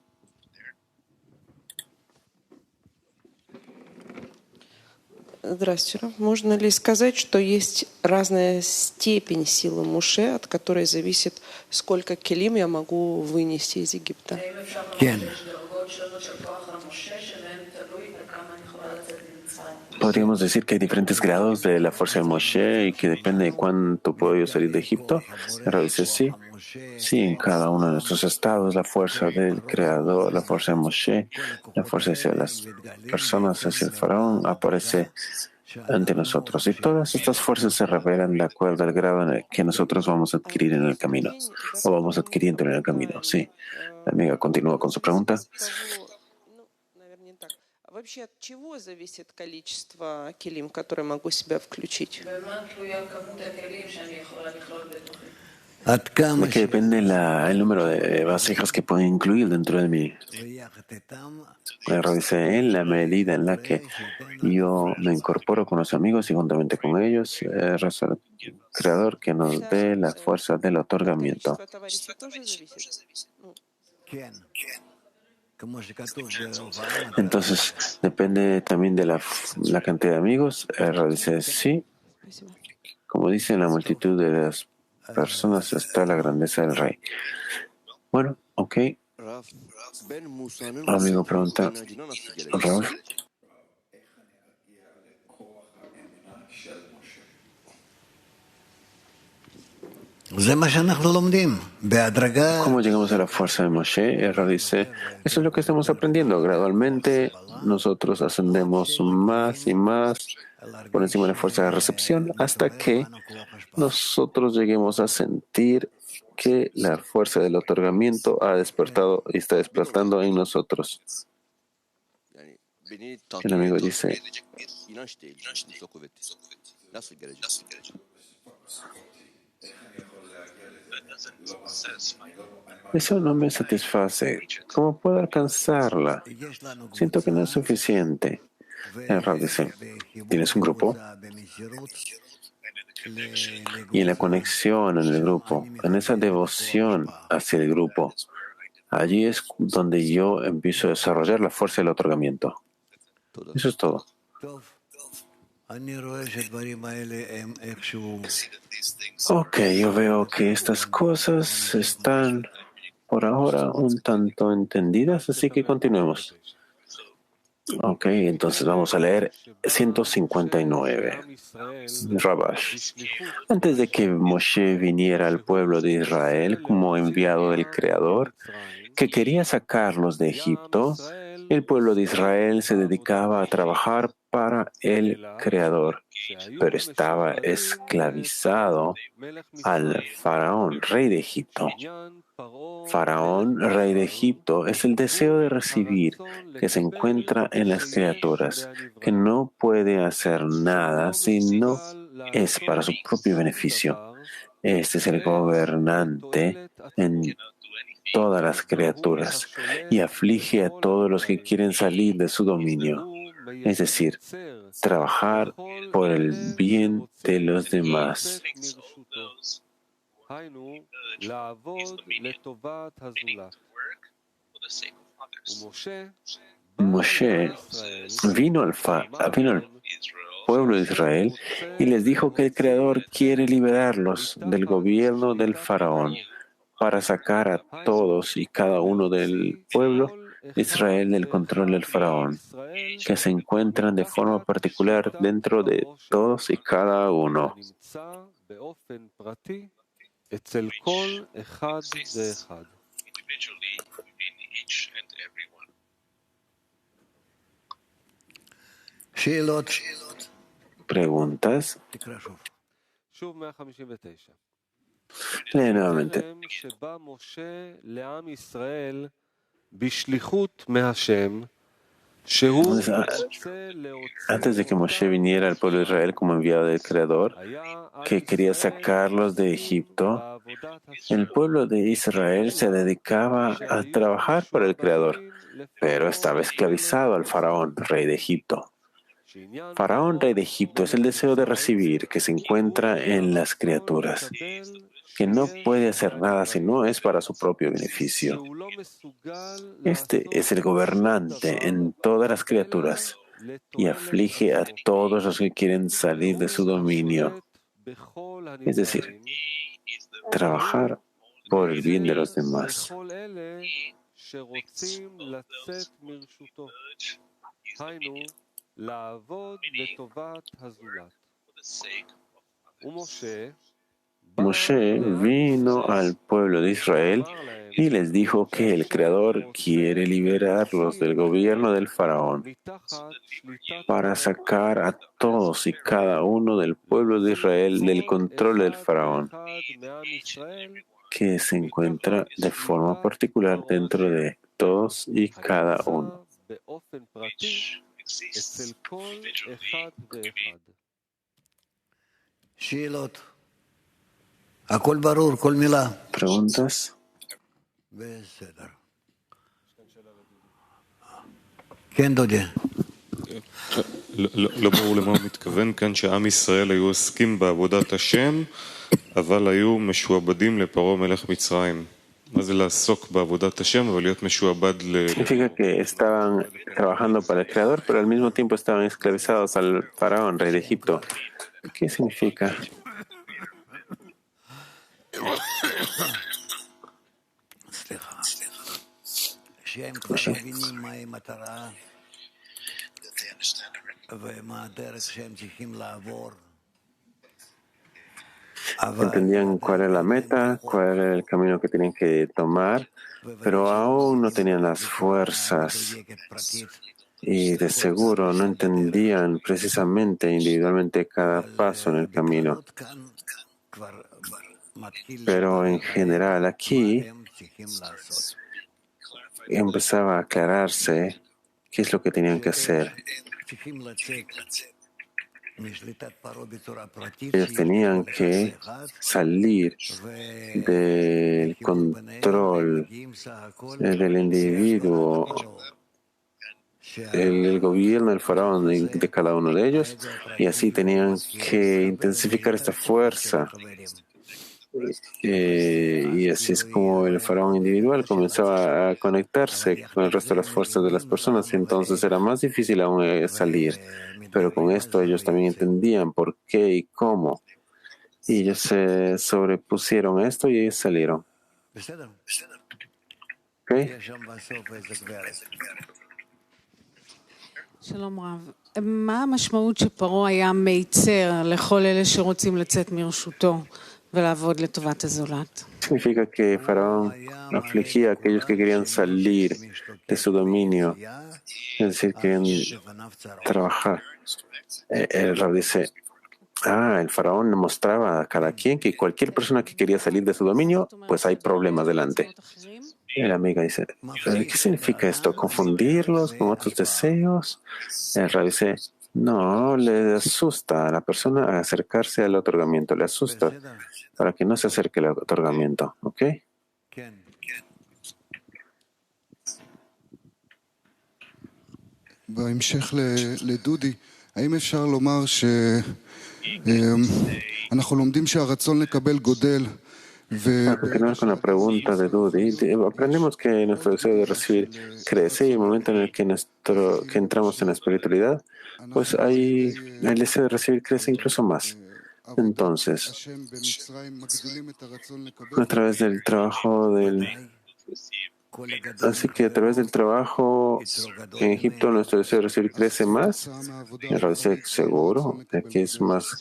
Speaker 8: Здравствуйте. Можно ли сказать, что есть разная степень силы Моше, от которой зависит, сколько келим я могу вынести из Египта?
Speaker 2: Podríamos decir que hay diferentes grados de la fuerza de Moshe y que depende de cuánto puedo yo salir de Egipto. Pero dice sí. Sí, en cada uno de nuestros estados, la fuerza del Creador, la fuerza de Moshe, la fuerza hacia las personas, hacia el faraón, aparece ante nosotros. Y todas estas fuerzas se revelan de acuerdo al grado en el que nosotros vamos a adquirir en el camino, o vamos adquiriendo en el camino. Sí. La amiga continúa con su pregunta.
Speaker 8: Вообще от чего зависит количество килим, которые могу себя включить?
Speaker 2: ¿De qué depende el número de vasijas que puedo incluir dentro de mí? Dice, en la medida en la que yo me incorporo con los amigos y juntamente con ellos, es el Creador que nos dé la fuerza del otorgamiento. Entonces, depende también de la cantidad de amigos. Dice, sí, como dice, en la multitud de las personas está la grandeza del Rey. Bueno, ok. Amigo pregunta, Raúl. ¿Cómo llegamos a la fuerza de Moshe? Erra dice, eso es lo que estamos aprendiendo. Gradualmente nosotros ascendemos más y más por encima de la fuerza de recepción hasta que nosotros lleguemos a sentir que la fuerza del otorgamiento ha despertado y está despertando en nosotros. El amigo dice, eso no me satisface. ¿Cómo puedo alcanzarla? Siento que no es suficiente. El Rab dice, ¿tienes un grupo? Y en la conexión en el grupo, en esa devoción hacia el grupo, allí es donde yo empiezo a desarrollar la fuerza del otorgamiento. Eso es todo. Ok, yo veo que estas cosas están por ahora un tanto entendidas, así que continuemos. Ok, entonces vamos a leer 159. Rabash. Antes de que Moshe viniera al pueblo de Israel como enviado del Creador, que quería sacarlos de Egipto, el pueblo de Israel se dedicaba a trabajar para el Creador, pero estaba esclavizado al faraón, rey de Egipto. Faraón, rey de Egipto, es el deseo de recibir que se encuentra en las criaturas, que no puede hacer nada si no es para su propio beneficio. Este es el gobernante en todas las criaturas y aflige a todos los que quieren salir de su dominio, es decir, trabajar por el bien de los demás. Moshe vino al pueblo de Israel y les dijo que el Creador quiere liberarlos del gobierno del faraón para sacar a todos y cada uno del pueblo de Israel del control del faraón, que se encuentran de forma particular dentro de todos y cada uno. ¿Preguntas? Lee nuevamente. Antes de que Moshe viniera al pueblo de Israel como enviado del Creador, que quería sacarlos de Egipto, el pueblo de Israel se dedicaba a trabajar para el Creador, pero estaba esclavizado al faraón, rey de Egipto. Faraón, rey de Egipto, es el deseo de recibir que se encuentra en las criaturas, que no puede hacer nada si no es para su propio beneficio. Este es el gobernante en todas las criaturas y aflige a todos los que quieren salir de su dominio, es decir, trabajar por el bien de los demás. Moshe vino al pueblo de Israel y les dijo que el Creador quiere liberarlos del gobierno del faraón para sacar a todos y cada uno del pueblo de Israel del control del faraón, que se encuentra de forma particular dentro de todos y cada uno.
Speaker 3: שאלות. הכל ברור, כל מילה.
Speaker 2: ¿Preguntas?
Speaker 3: בסדר. כן, דודי.
Speaker 9: לא ברור למה הוא מתכוון כאן שעם ישראל היו עוסקים בעבודת השם, אבל היו משועבדים לפרעה מלך מצרים. מה זה לעסוק בעבודת השם, אבל להיות משועבד
Speaker 2: Significa que estaban trabajando para el Creador, pero al mismo tiempo estaban esclavizados al faraón, rey de Egipto. ¿Qué significa?
Speaker 3: שהם כבר מבינים מהי מטרה ומה הדרך שהם צריכים לעבור.
Speaker 2: Entendían cuál era la meta, cuál era el camino que tenían que tomar, pero aún no tenían las fuerzas y de seguro no entendían precisamente individualmente cada paso en el camino. Pero en general aquí empezaba a aclararse qué es lo que tenían que hacer. Ellos tenían que salir del control del individuo, el gobierno del faraón de cada uno de ellos, y así tenían que intensificar esta fuerza. Y así es como el faraón individual comenzaba a conectarse con el resto de las fuerzas de las personas, y entonces era más difícil aún salir. Pero con esto ellos también entendían por qué y cómo. Y ellos se sobrepusieron a esto y ellos salieron. ¿Ok?
Speaker 10: שלום רב. מה המשמעות שפרעה היה מיצר לכל אלה שרוצים לצאת מרשותו ולעבוד לטובת הזולת?
Speaker 2: Significa que Faraón afligía a aquellos que querían salir de su dominio, es decir, querían trabajar. El Rab dice, el Faraón le mostraba a cada quien que cualquier persona que quería salir de su dominio, pues hay problemas delante. La amiga dice, ¿qué significa esto? ¿Confundirlos con otros deseos? El Rab dice, no, le asusta a la persona a acercarse al otorgamiento, le asusta para que no se acerque al otorgamiento, ¿ok?
Speaker 4: בהמשך לדודי, האם אפשר לומר שאנחנו לומדים שהרצון לקבל גודל?
Speaker 2: Para continuar con la pregunta de Dudi, aprendemos que nuestro deseo de recibir crece y el momento en el que entramos en la espiritualidad, pues ahí el deseo de recibir crece incluso más. Entonces, a través del trabajo Así que a través del trabajo en Egipto nuestro deseo de recibir crece más. El Rab dice, seguro, que es más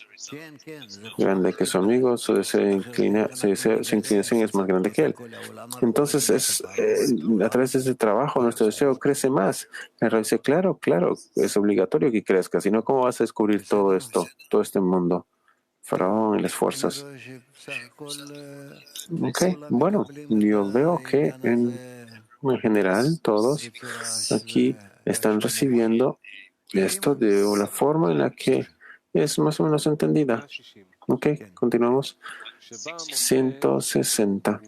Speaker 2: grande que su amigo, su inclinación es más grande que él. Entonces, a través de ese trabajo nuestro deseo crece más. El Rab dice, claro, es obligatorio que crezca, si no, ¿cómo vas a descubrir todo esto, todo este mundo? Faraón y las fuerzas. Ok, bueno, yo veo que en general todos aquí están recibiendo esto de una forma en la que es más o menos entendida. Ok, continuamos. 160.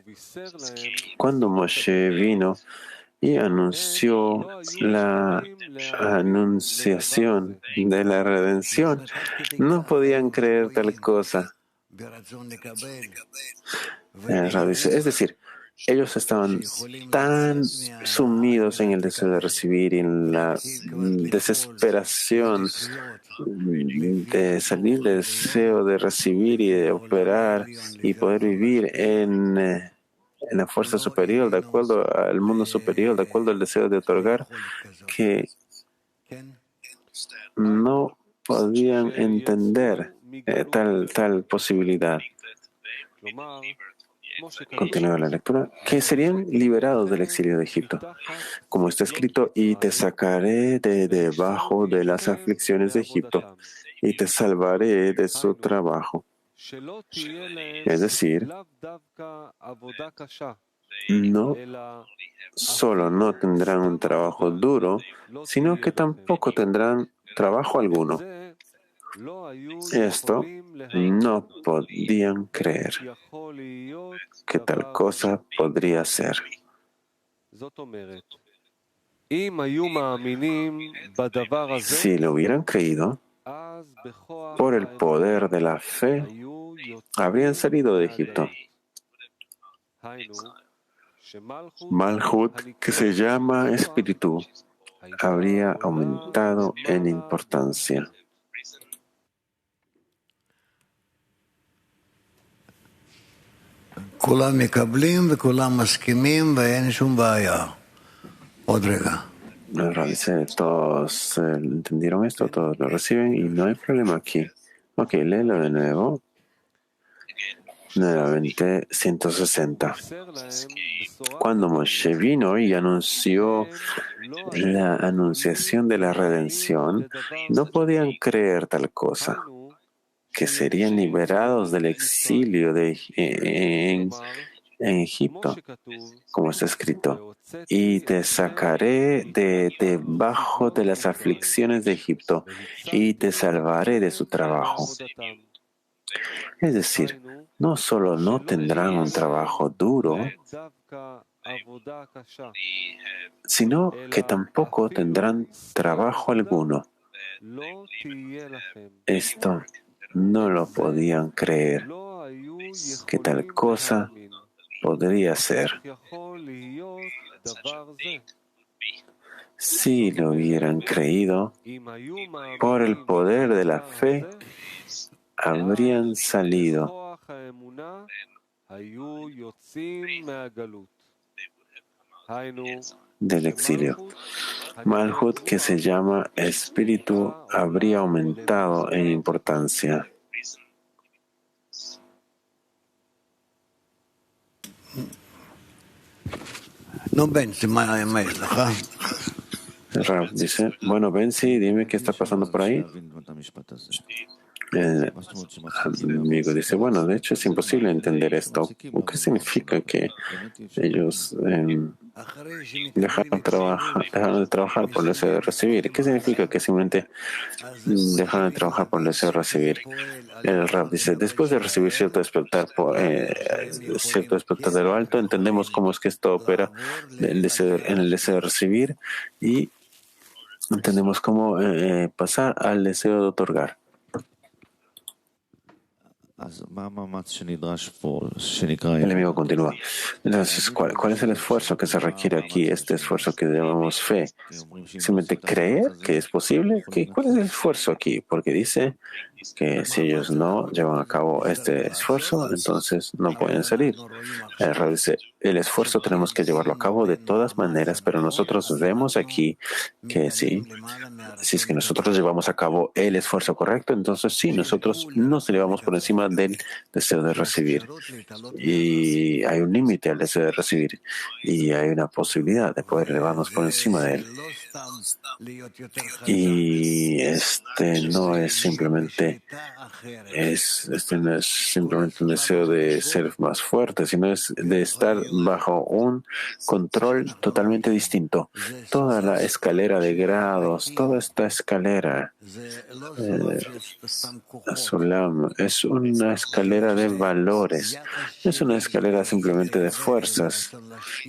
Speaker 2: Cuando Moshe vino y anunció la anunciación de la redención, no podían creer tal cosa. Es decir, ellos estaban tan sumidos en el deseo de recibir y en la desesperación de salir del deseo de recibir y de operar y poder vivir en la fuerza superior, de acuerdo al mundo superior, de acuerdo al deseo de otorgar, que no podían entender tal posibilidad. Continúa la lectura. Que serían liberados del exilio de Egipto. Como está escrito, y te sacaré de debajo de las aflicciones de Egipto y te salvaré de su trabajo. Es decir, no solo no tendrán un trabajo duro, sino que tampoco tendrán trabajo alguno. Esto no podían creer que tal cosa podría ser. Si lo hubieran creído, por el poder de la fe, habrían salido de Egipto. Malhut, que se llama espíritu, habría aumentado en importancia.
Speaker 3: כולם מקבלים וכולם מסכימים ואין שום בעיה. עוד רגע.
Speaker 2: Todos entendieron esto, todos lo reciben y no hay problema aquí. Ok, léelo de nuevo. Nuevamente, 160. Cuando Moshe vino y anunció la anunciación de la redención, no podían creer tal cosa, que serían liberados del exilio en Egipto, como está escrito, y te sacaré de debajo de las aflicciones de Egipto y te salvaré de su trabajo. Es decir, no solo no tendrán un trabajo duro, sino que tampoco tendrán trabajo alguno. Esto no lo podían creer, que tal cosa podría ser. Si lo hubieran creído, por el poder de la fe, habrían salido del exilio. Malhut, que se llama espíritu, habría aumentado en importancia.
Speaker 3: No, Benzi,
Speaker 2: Rav dice, bueno, Benzi, dime qué está pasando por ahí. El amigo dice, bueno, de hecho es imposible entender esto. ¿Qué significa que ellos dejaron de trabajar por el deseo de recibir? ¿Qué significa que simplemente dejaron de trabajar por el deseo de recibir? El Rab dice, después de recibir cierto despertar de lo alto, entendemos cómo es que esto opera en el deseo de recibir y entendemos cómo pasar al deseo de otorgar. El amigo continúa. Entonces, ¿cuál es el esfuerzo que se requiere aquí? Este esfuerzo que llamamos fe. ¿Simplemente creer que es posible? ¿Cuál es el esfuerzo aquí? Porque dice que si ellos no llevan a cabo este esfuerzo, entonces no pueden salir. El Rab dice, el esfuerzo tenemos que llevarlo a cabo de todas maneras, pero nosotros vemos aquí que sí, si es que nosotros llevamos a cabo el esfuerzo correcto, entonces sí, nosotros nos elevamos por encima del deseo de recibir. Y hay un límite al deseo de recibir y hay una posibilidad de poder elevarnos por encima de él. Y no es simplemente un deseo de ser más fuerte, sino es de estar bajo un control totalmente distinto. Toda la escalera de grados, toda esta escalera Sulam es una escalera de valores, no es una escalera simplemente de fuerzas,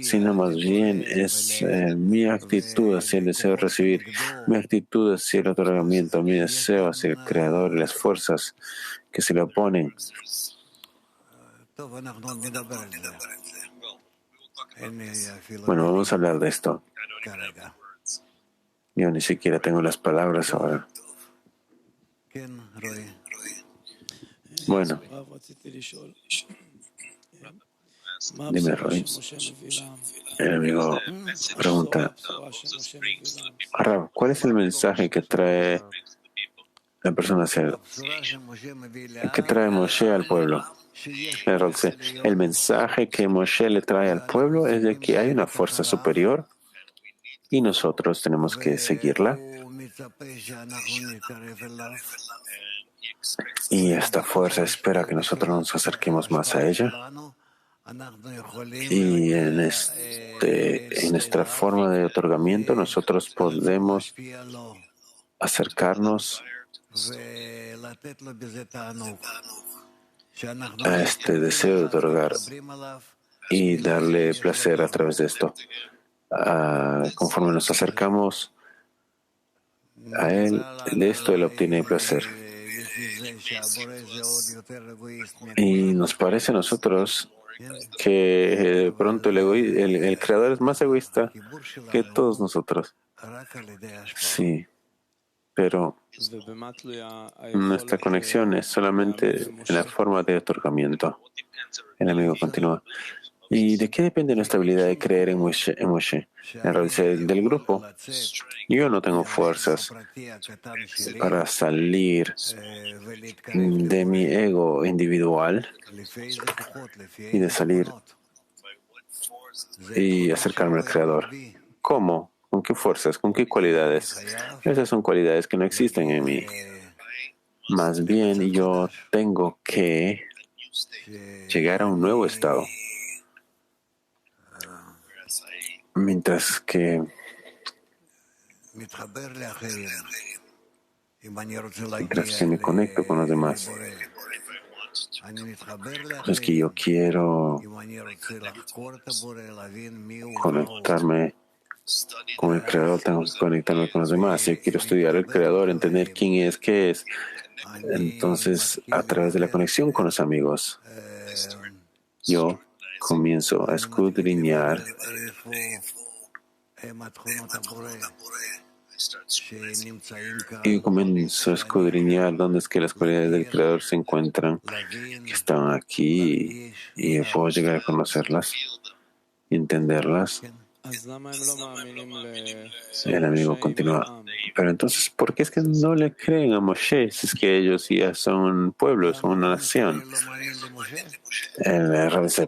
Speaker 2: sino más bien es mi actitud hacia el deseo de recibir, mi actitud hacia el otorgamiento, mi deseo hacia el Creador y las fuerzas que se le oponen. Bueno, vamos a hablar de esto. Yo ni siquiera tengo las palabras ahora. Bueno, Dime, Roy. El amigo pregunta, Rab, ¿cuál es el mensaje que trae la persona que trae Moshe al pueblo? El mensaje que Moshe le trae al pueblo es de que hay una fuerza superior y nosotros tenemos que seguirla. Y esta fuerza espera que nosotros nos acerquemos más a ella. Y en esta forma de otorgamiento nosotros podemos acercarnos a este deseo de otorgar y darle placer a través de esto. Conforme nos acercamos a él, de esto él obtiene placer. Y nos parece a nosotros que de pronto el creador es más egoísta que todos nosotros. Sí, pero nuestra conexión es solamente en la forma de otorgamiento. El amigo continúa. ¿Y de qué depende nuestra habilidad de creer en Moshe? En realidad, del grupo. Yo no tengo fuerzas para salir de mi ego individual y de salir y acercarme al Creador. ¿Cómo? ¿Con qué fuerzas? ¿Con qué cualidades? Esas son cualidades que no existen en mí. Más bien, yo tengo que llegar a un nuevo estado. Mientras que me conecto con los demás. Es que yo quiero conectarme con el Creador, tengo que conectarme con los demás. Si yo quiero estudiar el Creador, entender quién es, qué es, entonces a través de la conexión con los amigos, yo comienzo a escudriñar dónde es que las cualidades del Creador se encuentran, que están aquí, y yo puedo llegar a conocerlas y entenderlas. El amigo continúa. Pero entonces, ¿por qué es que no le creen a Moshe si es que ellos ya son un pueblo, son una nación?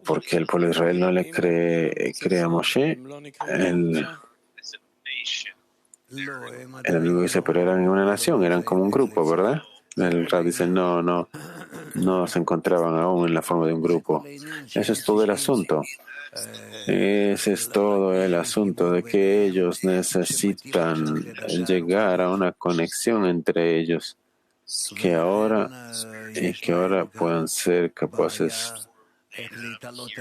Speaker 2: ¿Por qué el pueblo de Israel no le cree a Moshe? El amigo dice, pero eran una nación, eran como un grupo, ¿verdad? El Rab dice, no se encontraban aún en la forma de un grupo. Eso es todo el asunto. Ese es todo el asunto, de que ellos necesitan llegar a una conexión entre ellos, que ahora puedan ser capaces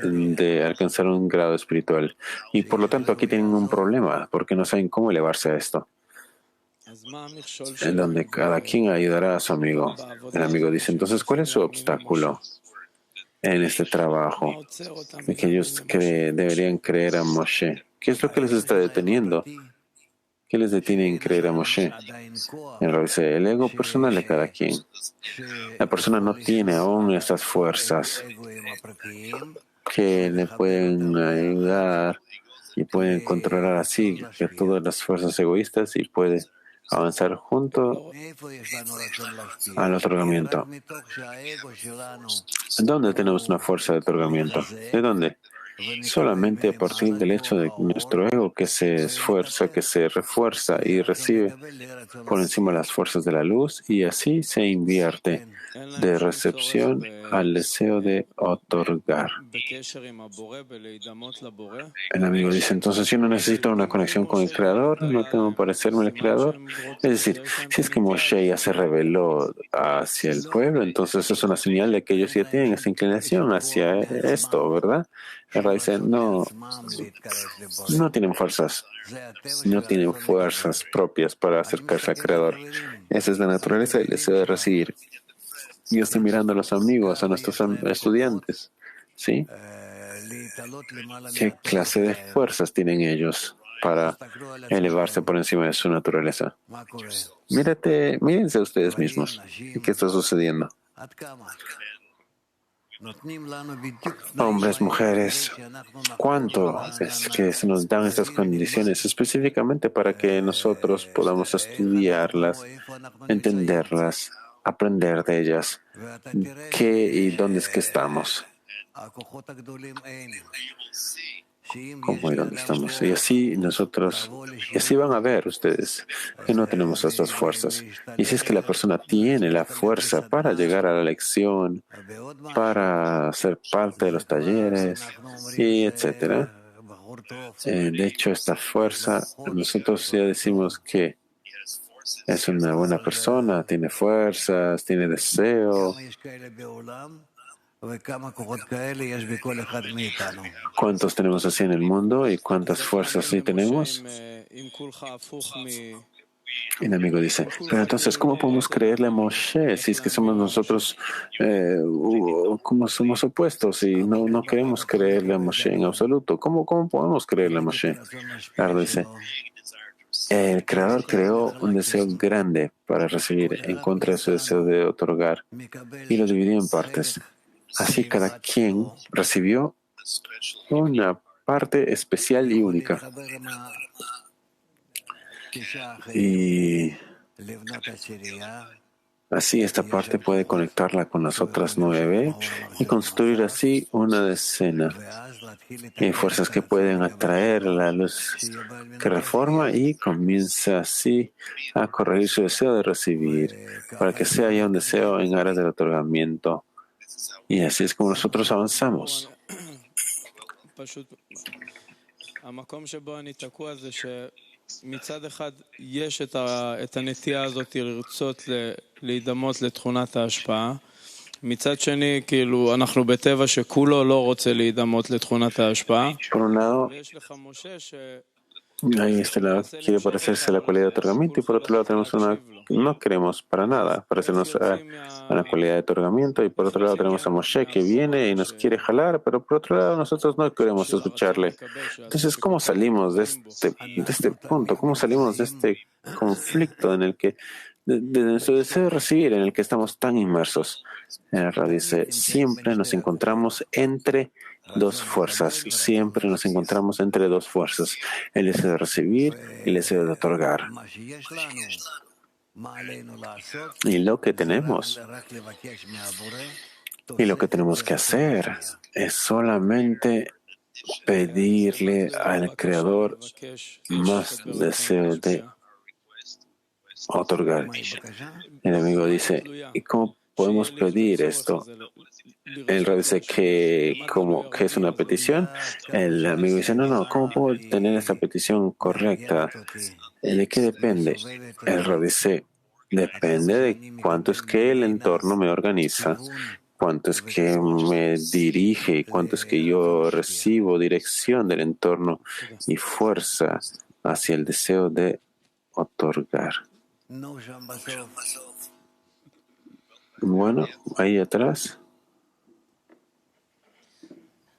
Speaker 2: de alcanzar un grado espiritual. Y por lo tanto aquí tienen un problema, porque no saben cómo elevarse a esto, en donde cada quien ayudará a su amigo. El amigo dice, entonces, ¿cuál es su obstáculo en este trabajo? De que ellos deberían creer a Moshe. ¿Qué es lo que les está deteniendo? ¿Qué les detiene en creer a Moshe? El ego personal de cada quien. La persona no tiene aún estas fuerzas que le pueden ayudar y pueden controlar así que todas las fuerzas egoístas y puede avanzar junto al otorgamiento. ¿Dónde tenemos una fuerza de otorgamiento? ¿De dónde? Solamente a partir del hecho de nuestro ego que se esfuerza, que se refuerza y recibe por encima las fuerzas de la luz, y así se invierte de recepción al deseo de otorgar. El amigo dice, entonces yo no necesito una conexión con el Creador, no tengo que parecerme al Creador. Es decir, si es que Moshe ya se reveló hacia el pueblo, entonces es una señal de que ellos ya tienen esta inclinación hacia esto, ¿verdad? El dice, no tienen fuerzas. No tienen fuerzas propias para acercarse al Creador. Esa es la naturaleza del deseo de recibir. Yo estoy mirando a los amigos, a nuestros estudiantes, ¿sí? ¿Qué clase de fuerzas tienen ellos para elevarse por encima de su naturaleza? Mírense a ustedes mismos. ¿Qué está sucediendo? Hombres, mujeres, ¿cuánto es que se nos dan estas condiciones específicamente para que nosotros podamos estudiarlas, entenderlas, aprender de ellas? ¿Qué y dónde es que estamos? ¿Cómo y dónde estamos? Y así van a ver ustedes que no tenemos estas fuerzas. Y si es que la persona tiene la fuerza para llegar a la lección, para ser parte de los talleres, y etcétera. De hecho, esta fuerza, nosotros ya decimos que es una buena persona, tiene fuerzas, tiene deseo. ¿Cuántos tenemos así en el mundo y cuántas fuerzas así tenemos? Y el amigo dice, pero entonces, ¿cómo podemos creerle a Moshe si es que somos nosotros, como somos opuestos y no queremos creerle a Moshe en absoluto? ¿Cómo podemos creerle a Moshe? Claro, dice, el Creador creó un deseo grande para recibir en contra de su deseo de otorgar y lo dividió en partes. Así cada quien recibió una parte especial y única. Y así esta parte puede conectarla con las otras 9 y construir así una decena. Hay fuerzas que pueden atraer la luz que reforma y comienza así a corregir su deseo de recibir, para que sea ya un deseo en aras del otorgamiento. Y así es como nosotros avanzamos.
Speaker 11: מצד אחד יש את הנטייה הזאת לרצות להידמות לתכונת ההשפעה. מצד שני, כאילו, אנחנו בטבע שכולו לא רוצה להידמות לתכונת ההשפעה. ויש לך משה ש...
Speaker 2: Ahí este lado quiere parecerse a la cualidad de otorgamiento y por otro lado tenemos no queremos para nada parecernos a la cualidad de otorgamiento y por otro lado tenemos a Moshe que viene y nos quiere jalar, pero por otro lado nosotros no queremos escucharle. Entonces, ¿cómo salimos de este punto? ¿Cómo salimos de este conflicto en el que de nuestro deseo de recibir, en el que estamos tan inmersos? El Ra dice, siempre nos encontramos entre dos fuerzas, siempre nos encontramos entre dos fuerzas, el deseo de recibir y el deseo de otorgar. Y lo que tenemos que hacer es solamente pedirle al Creador más deseo de otorgar. El amigo dice, ¿y cómo podemos pedir esto? El Ra dice que es una petición. El amigo dice, no, ¿cómo puedo tener esta petición correcta? ¿De qué depende? El Ra dice, depende de cuánto es que el entorno me organiza, cuánto es que me dirige y cuánto es que yo recibo dirección del entorno y fuerza hacia el deseo de otorgar. Bueno, ahí atrás.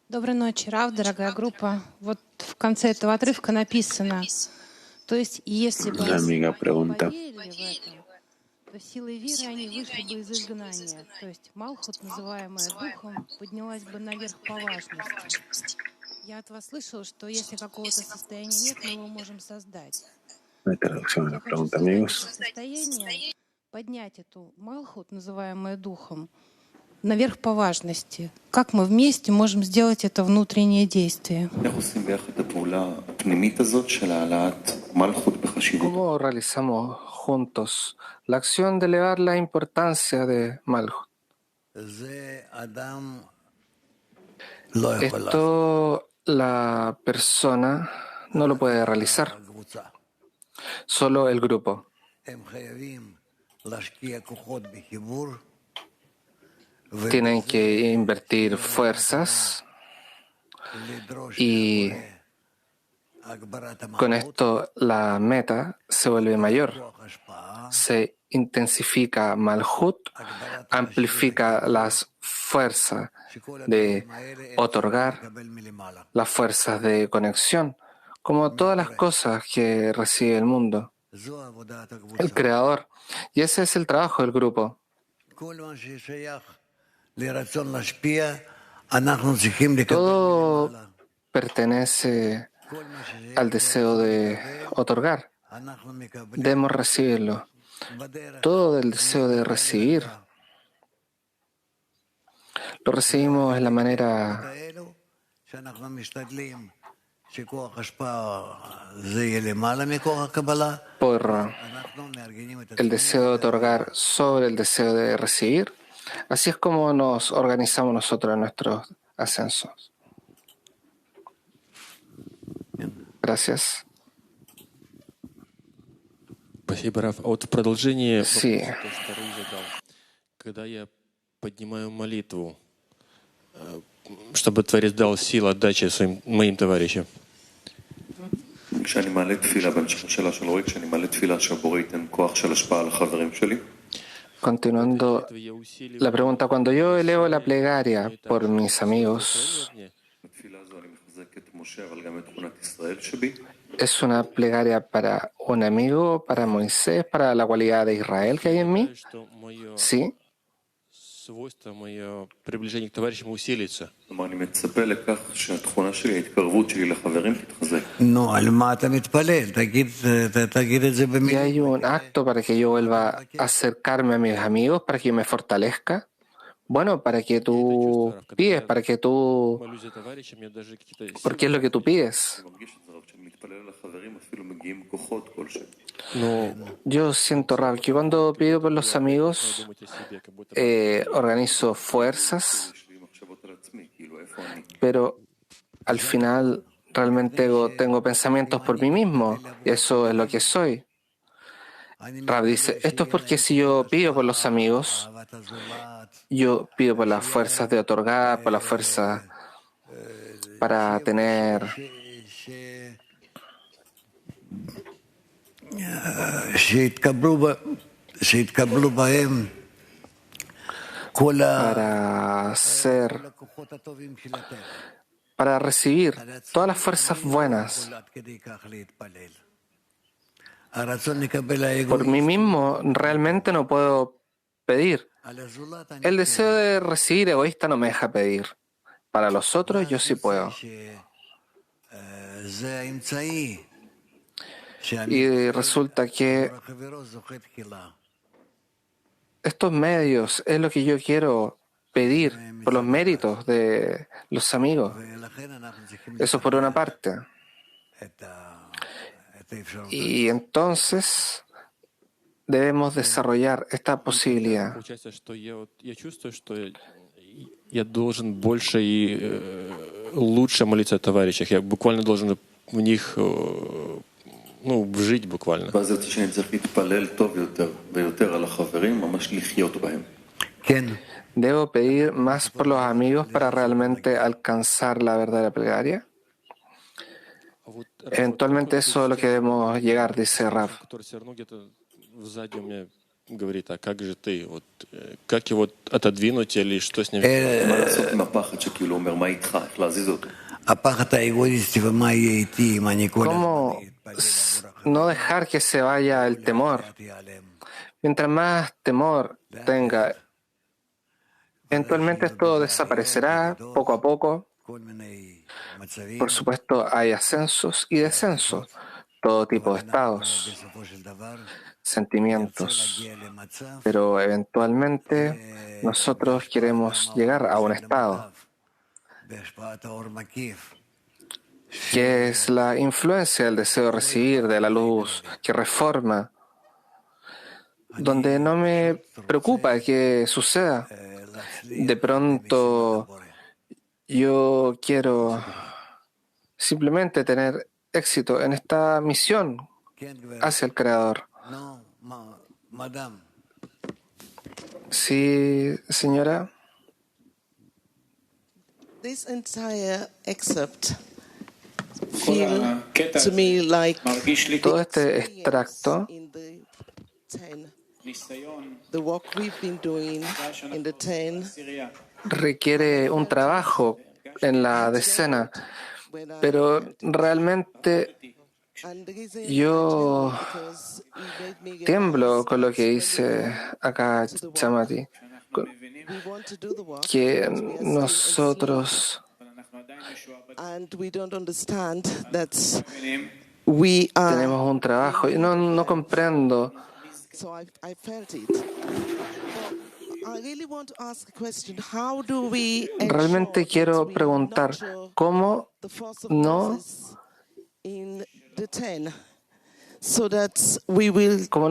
Speaker 12: Доброй ночи, Рав, дорогая группа. Вот в конце этого отрывка написано, то есть если бы
Speaker 2: amiga pregunta.
Speaker 12: поверили в это, то силой веры они вышли бы из изгнания. То есть Малхут, называемая Духом, поднялась бы наверх по важности. Я от вас слышала, что если какого-то состояния нет, мы его можем создать.
Speaker 2: La traducción de la
Speaker 12: Я хочу
Speaker 2: pregunta,
Speaker 12: создать
Speaker 2: amigos.
Speaker 12: это состояние, поднять эту Малхут, называемую Духом, наверх по важности. Как мы вместе можем сделать это внутреннее действие?
Speaker 13: ¿Cómo realizamos juntos la acción de elevar la importancia de Malhut? Esto la persona no lo puede realizar, solo el grupo. Tienen que invertir fuerzas y con esto la meta se vuelve mayor. Se intensifica Malhut, amplifica las fuerzas de otorgar, las fuerzas de conexión, como todas las cosas que recibe el mundo, el Creador. Y ese es el trabajo del grupo. Todo pertenece al deseo de otorgar. Debemos recibirlo. Todo del deseo de recibir lo recibimos en la manera por el deseo de otorgar sobre el deseo de recibir. Así es como nos organizamos nosotros en nuestros ascensos. Gracias.
Speaker 14: Спасибо, Раф. А вот в продолжение
Speaker 13: Sí.
Speaker 14: вопроса, то, что Рэй задал. Когда я поднимаю молитву, чтобы Творец дал силу отдачи моим товарищам.
Speaker 15: כשאני מעלה תפילה, בהמשך לשאלה של רועי, כשאני מעלה תפילה שהבורא ייתן כוח של השפעה על החברים שלי.
Speaker 13: Continuando la pregunta, cuando yo elevo la plegaria por mis amigos,
Speaker 15: בתפילה הזו אני מחזק את משה, אבל גם את תכונת ישראל שבי.
Speaker 13: ¿es una plegaria para un amigo, para Moisés, para la cualidad de Israel que hay en mí? Sí.
Speaker 14: Свойство мое приближение к товарищам усилится.
Speaker 15: אני מצפה לכך שהתכונה שלי, ההתקרבות שלי לחברים תתחזק.
Speaker 13: ¿Y hay un acto para que yo vuelva a acercarme a mis amigos, para que yo me fortalezca? Bueno, para que tú pides, para que tú... Porque es lo que tú pides. Yo siento, Rab, que cuando pido por los amigos, organizo fuerzas, pero al final realmente tengo pensamientos por mí mismo, y eso es lo que soy. Rab dice, esto es porque si yo pido por los amigos, yo pido por las fuerzas de otorgar, por las fuerzas para tener para recibir todas las fuerzas buenas. Por mí mismo realmente no puedo pedir. El deseo de recibir egoísta no me deja pedir. Para los otros yo sí puedo. Y resulta que estos medios es lo que yo quiero pedir por los méritos de los amigos. Eso por una parte. Y entonces debemos desarrollar esta posibilidad.
Speaker 14: Я должен больше и лучше молиться о товарищах. Я буквально должен в них жить буквально.
Speaker 13: ¿Debo pedir más por los amigos para realmente alcanzar la verdadera plegaria? Eventualmente eso es lo que debemos llegar, dice Rav.
Speaker 14: Говорит, а как же ты? Вот, как его отодвинуть или что с ним?
Speaker 13: ¿Cómo no dejar que se vaya el temor? Mientras más temor tenga, eventualmente esto desaparecerá poco a poco. Por supuesto, hay ascensos y descensos, todo tipo de estados, sentimientos, pero eventualmente nosotros queremos llegar a un estado que es la influencia del deseo de recibir, de la luz, que reforma, donde no me preocupa que suceda. De pronto yo quiero simplemente tener éxito en esta misión hacia el Creador. Sí, señora.
Speaker 16: This entire excerpt feel to me like
Speaker 13: todo este extracto
Speaker 16: the work we've been doing in the 10
Speaker 13: requiere un trabajo en la decena, pero realmente yo tiemblo con lo que dice acá Chamati. que nosotros tenemos un trabajo y no comprendo. Realmente quiero preguntar, ¿cómo no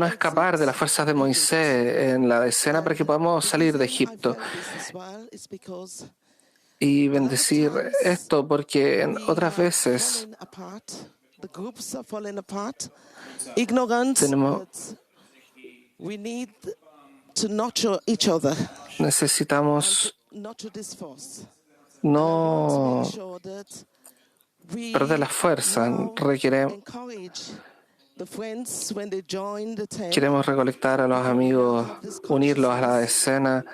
Speaker 13: escapar de las fuerzas de Moisés en la escena para que podamos salir de Egipto? Y bendecir esto, porque en otras veces necesitamos no perder la fuerza. Queremos recolectar a los amigos, unirlos a la escena,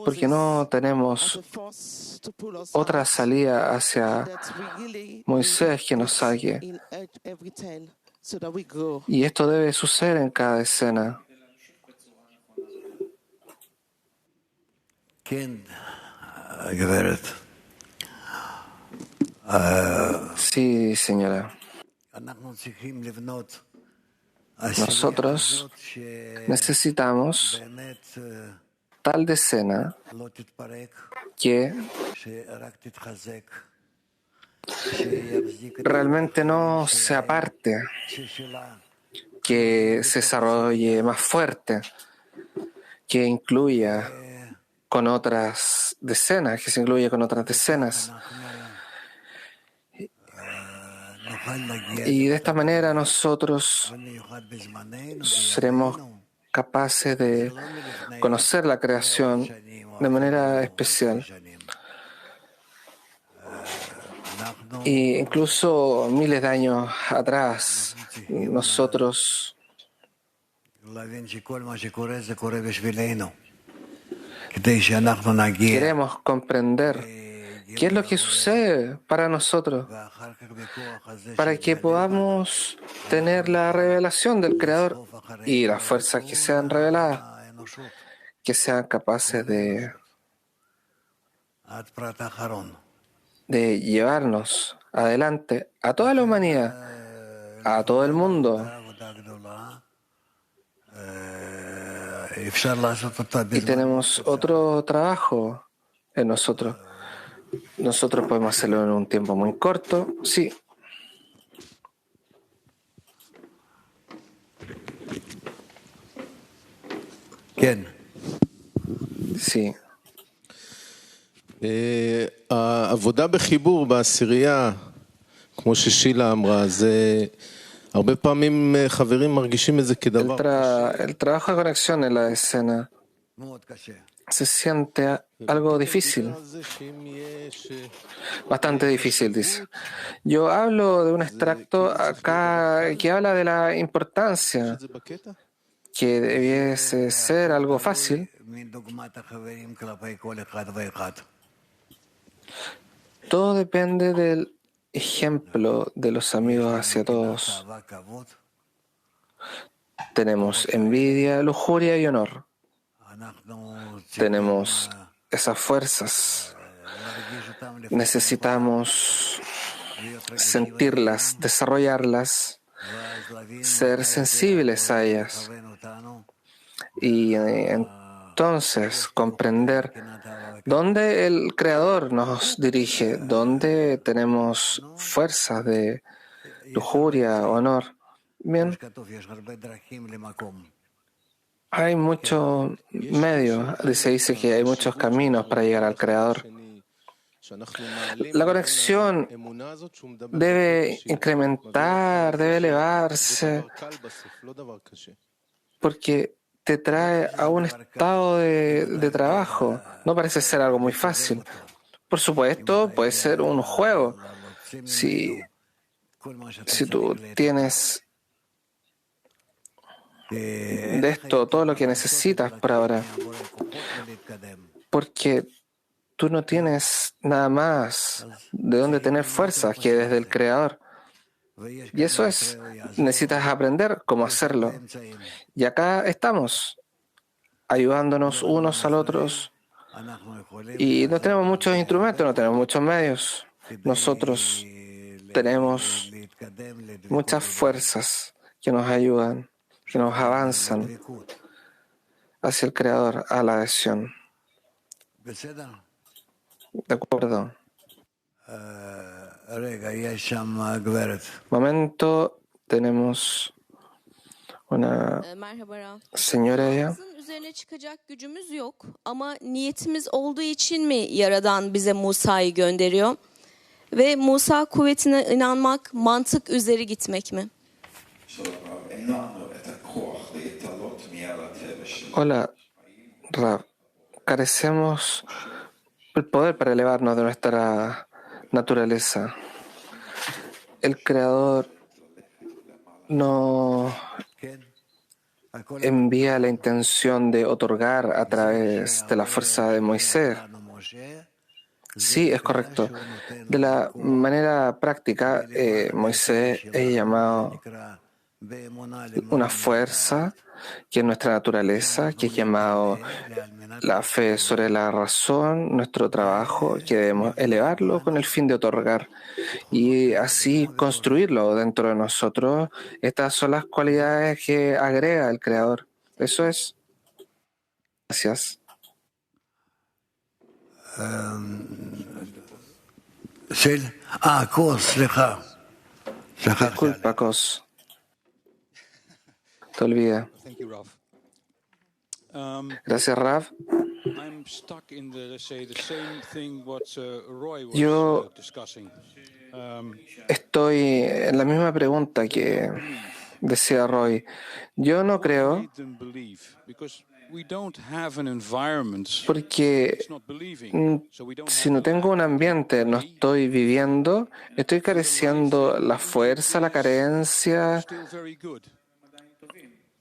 Speaker 13: porque no tenemos otra salida hacia Moisés que nos saque. Y esto debe suceder en cada escena. Sí, señora. Nosotros necesitamos tal decena que realmente no se aparte, que se desarrolle más fuerte, que incluya con otras decenas, que se incluya con otras decenas. Y de esta manera nosotros seremos capaces de conocer la creación de manera especial. Y incluso miles de años atrás, nosotros queremos comprender qué es lo que sucede para nosotros, para que podamos tener la revelación del Creador y las fuerzas que sean reveladas, que sean capaces de llevarnos adelante a toda la humanidad, a todo el mundo. Y tenemos otro trabajo en nosotros. Nosotros podemos hacerlo en un tiempo muy corto, sí.
Speaker 17: ¿Quién?
Speaker 13: Sí.
Speaker 17: העבודה בחיבור בעשירייה, כמו ששילה אמרה, זה הרבה פעמים חברים מרגישים את זה כדבר
Speaker 13: El trabajo de conexión en la escena se siente algo difícil, bastante difícil, dice. Yo hablo de un extracto acá que habla de la importancia, que debiese ser algo fácil. Todo depende del ejemplo de los amigos hacia todos. Tenemos envidia, lujuria y honor. Tenemos esas fuerzas. Necesitamos sentirlas, desarrollarlas, ser sensibles a ellas. Y entonces comprender dónde el Creador nos dirige, dónde tenemos fuerzas de lujuria, honor. Bien, hay muchos medios, se dice que hay muchos caminos para llegar al Creador. La conexión debe incrementar, debe elevarse, porque te trae a un estado de trabajo. No parece ser algo muy fácil. Por supuesto, puede ser un juego. Si tú tienes de esto todo lo que necesitas por ahora, porque tú no tienes nada más de dónde tener fuerzas que desde el Creador. Y eso es, necesitas aprender cómo hacerlo. Y acá estamos, ayudándonos unos a los otros Y no tenemos muchos instrumentos, no tenemos muchos medios. Nosotros tenemos muchas fuerzas que nos ayudan, que nos avanzan hacia el Creador, a la adhesión. ¿De acuerdo? Momento, tenemos una señora allá.
Speaker 18: Üzerine çıkacak gücümüz yok ama niyetimiz olduğu için mi Yaradan bize Musa'yı gönderiyor? Ve Musa kuvvetine inanmak, mantık üzeri gitmek mi?
Speaker 13: Hola, Rav. Carecemos el poder para elevarnos de nuestra naturaleza. El Creador no envía la intención de otorgar a través de la fuerza de Moisés. Sí, es correcto. De la manera práctica, Moisés es llamado una fuerza que es nuestra naturaleza, que es llamado la fe sobre la razón, nuestro trabajo, que debemos elevarlo con el fin de otorgar y así construirlo dentro de nosotros. Estas son las cualidades que agrega el Creador. Eso es. Gracias. Disculpa, Kos. Te olvida. Gracias, Rav. Yo estoy en la misma pregunta que decía Roy. Yo no creo porque si no tengo un ambiente, no estoy viviendo, estoy careciendo la fuerza, la carencia,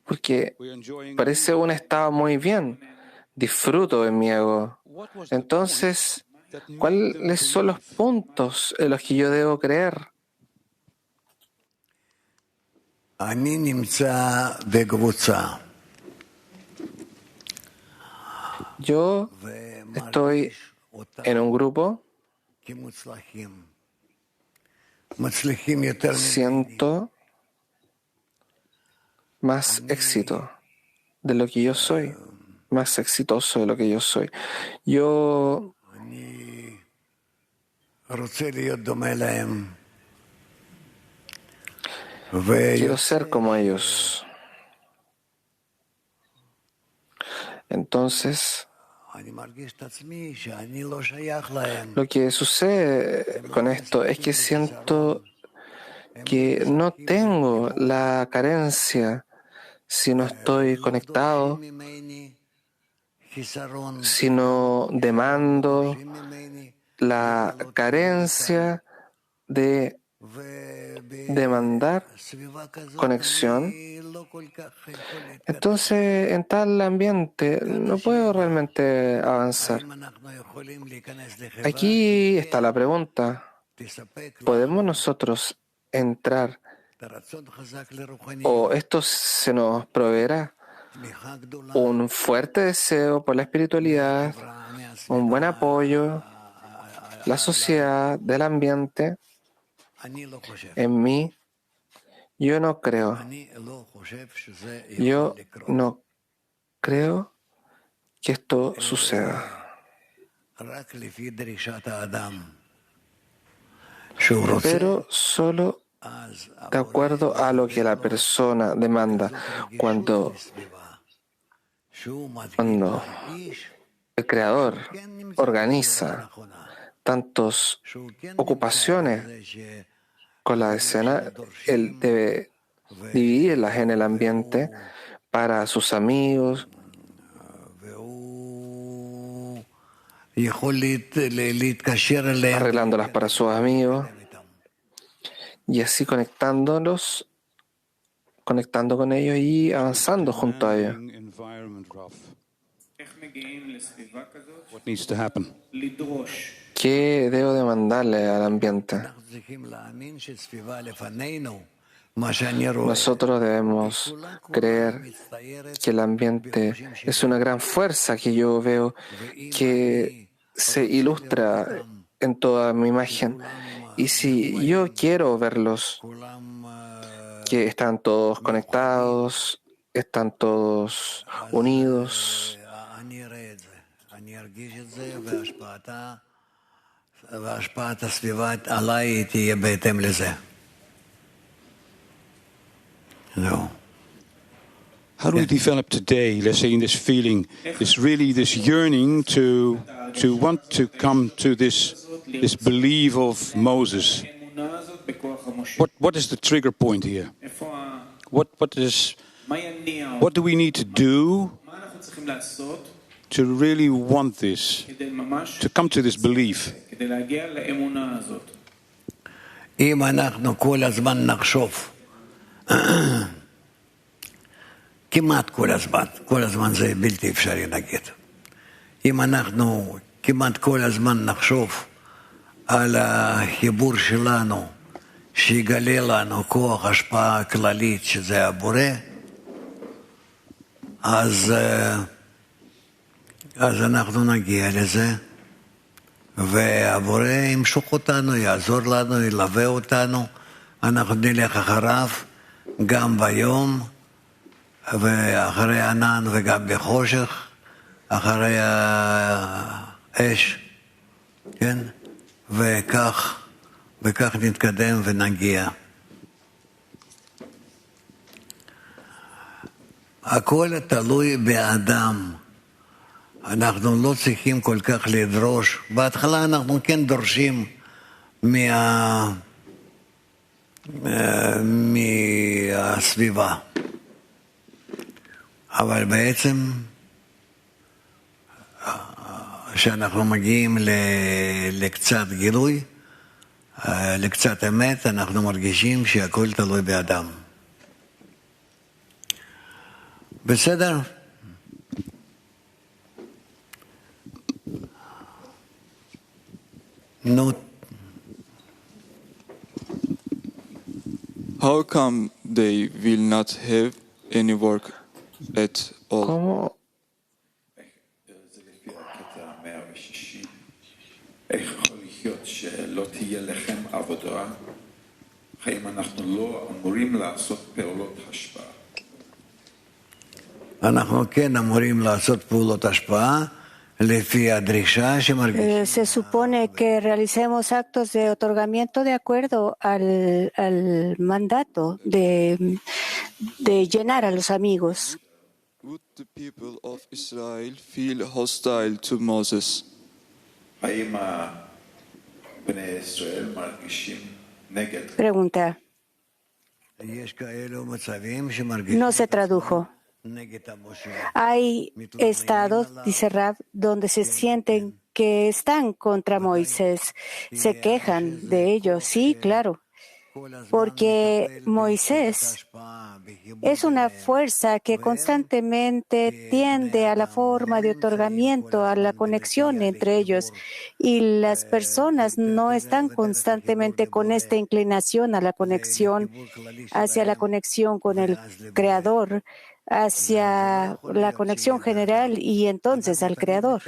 Speaker 13: porque parece un estado muy bien, disfruto en mi ego. Entonces, ¿cuáles son los puntos en los que yo debo creer? Yo estoy en un grupo, siento más éxito de lo que yo soy, más exitoso de lo que yo soy. Yo quiero ser como ellos. Entonces, lo que sucede con esto es que siento que no tengo la carencia si no estoy conectado, si no demando la carencia de demandar conexión. Entonces, en tal ambiente no puedo realmente avanzar. Aquí está la pregunta. ¿Podemos nosotros entrar o esto se nos proveerá? Un fuerte deseo por la espiritualidad, un buen apoyo, la sociedad, del ambiente. En mí, yo no creo. Yo no creo que esto suceda. Pero solo de acuerdo a lo que la persona demanda. Cuando el Creador organiza tantas ocupaciones con la escena, él debe dividirlas en el ambiente para sus amigos, arreglándolas para sus amigos y así conectando con ellos y avanzando junto a ellos. ¿Qué debo demandarle al ambiente? Nosotros debemos creer que el ambiente es una gran fuerza que yo veo que se ilustra en toda mi imagen. Y si yo quiero verlos, que están todos conectados, están todos unidos,
Speaker 19: How do we develop today, let's say, in this feeling, this yearning to want to come to this belief of Moses? What is the trigger point here? What do we need to do to really want this, to come to this belief?
Speaker 3: אם אנחנו כל הזמן נחשוב, כמעט כל הזמן זה בלתי אפשרי נגיד. אם אנחנו כמעט כל הזמן נחשוב על החיבור שלנו, שיגלה לנו כוח השפעה כללית שזה הבורא, אז אנחנו נגיע לזה, והבורא ימשוך אותנו, יעזור לנו, ילווה אותנו, אנחנו נלך אחריו גם ביום ואחרי ענן וגם בחושך, אחרי האש, כן? וכך נתקדם ונגיע. הכל תלוי באדם. אנחנו לא צריכים כל כך לדרוש. בהתחלה אנחנו כן דורשים מהסביבה. אבל בעצם, כשאנחנו מגיעים לקצת גילוי, לקצת אמת, אנחנו מרגישים שהכל תלוי באדם. בסדר? נו.
Speaker 4: How come they will not have any work at all?
Speaker 13: ¿Cómo?
Speaker 20: איך יכול להיות שלא תהיה לכם עבודה, האם אנחנו לא אמורים לעשות פעולות השפעה?
Speaker 3: אנחנו כן אמורים לעשות פעולות השפעה לפי הדרישה שמרגישים.
Speaker 21: Se supone que realicemos actos de otorgamiento de acuerdo al mandato de llenar a los amigos.
Speaker 4: Would the people of Israel feel hostile to Moses?
Speaker 21: Pregunta. No se tradujo. Hay estados, dice Rab, donde se sienten que están contra Moisés, se quejan de ello. Sí, claro, porque Moisés es una fuerza que constantemente tiende a la forma de otorgamiento, a la conexión entre ellos, y las personas no están constantemente con esta inclinación a la conexión, hacia la conexión con el Creador, hacia la conexión general y entonces al Creador.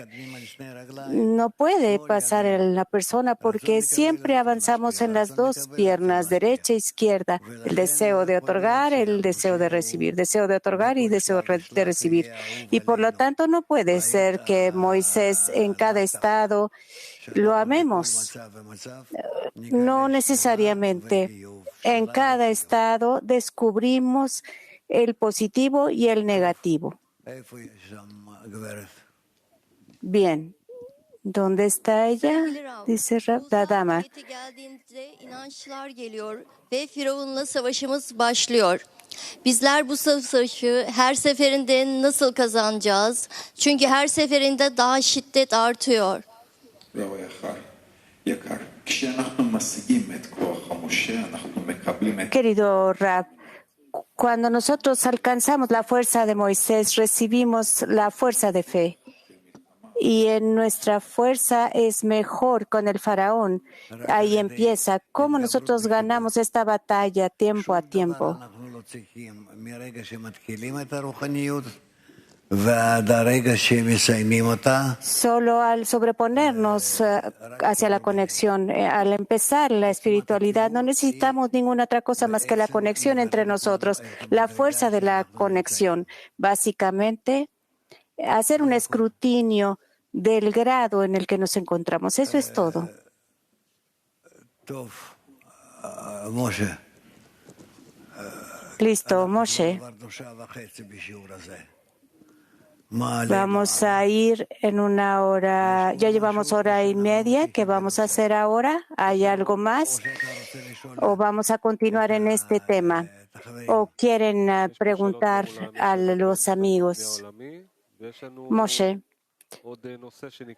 Speaker 21: No puede pasar en la persona porque siempre avanzamos en las dos piernas, derecha e izquierda, el deseo de otorgar, el deseo de recibir, deseo de otorgar y deseo de recibir. Y por lo tanto no puede ser que Moisés en cada estado lo amemos. No necesariamente. En cada estado descubrimos el positivo y el negativo. Bien. ¿Dónde está ella? Dice la dama.
Speaker 22: İnançlar geliyor ve Firavun'la savaşımız başlıyor. Bizler bu savaşı her seferinde nasıl kazanacağız? Çünkü her seferinde daha şiddet artıyor.
Speaker 21: Querido Rab, cuando nosotros alcanzamos la fuerza de Moisés, recibimos la fuerza de fe. y en nuestra fuerza es mejor con el faraón. Ahí empieza. ¿Cómo nosotros ganamos esta batalla tiempo a tiempo? Solo al sobreponernos hacia la conexión, al empezar la espiritualidad, no necesitamos ninguna otra cosa más que la conexión entre nosotros, la fuerza de la conexión. Básicamente, hacer un escrutinio del grado en el que nos encontramos. Eso es todo. Listo, Moshe. Vamos a ir en una hora. Ya llevamos 1:30. ¿Qué vamos a hacer ahora? ¿Hay algo más? ¿O vamos a continuar en este tema? ¿O quieren preguntar a los amigos? Moshe.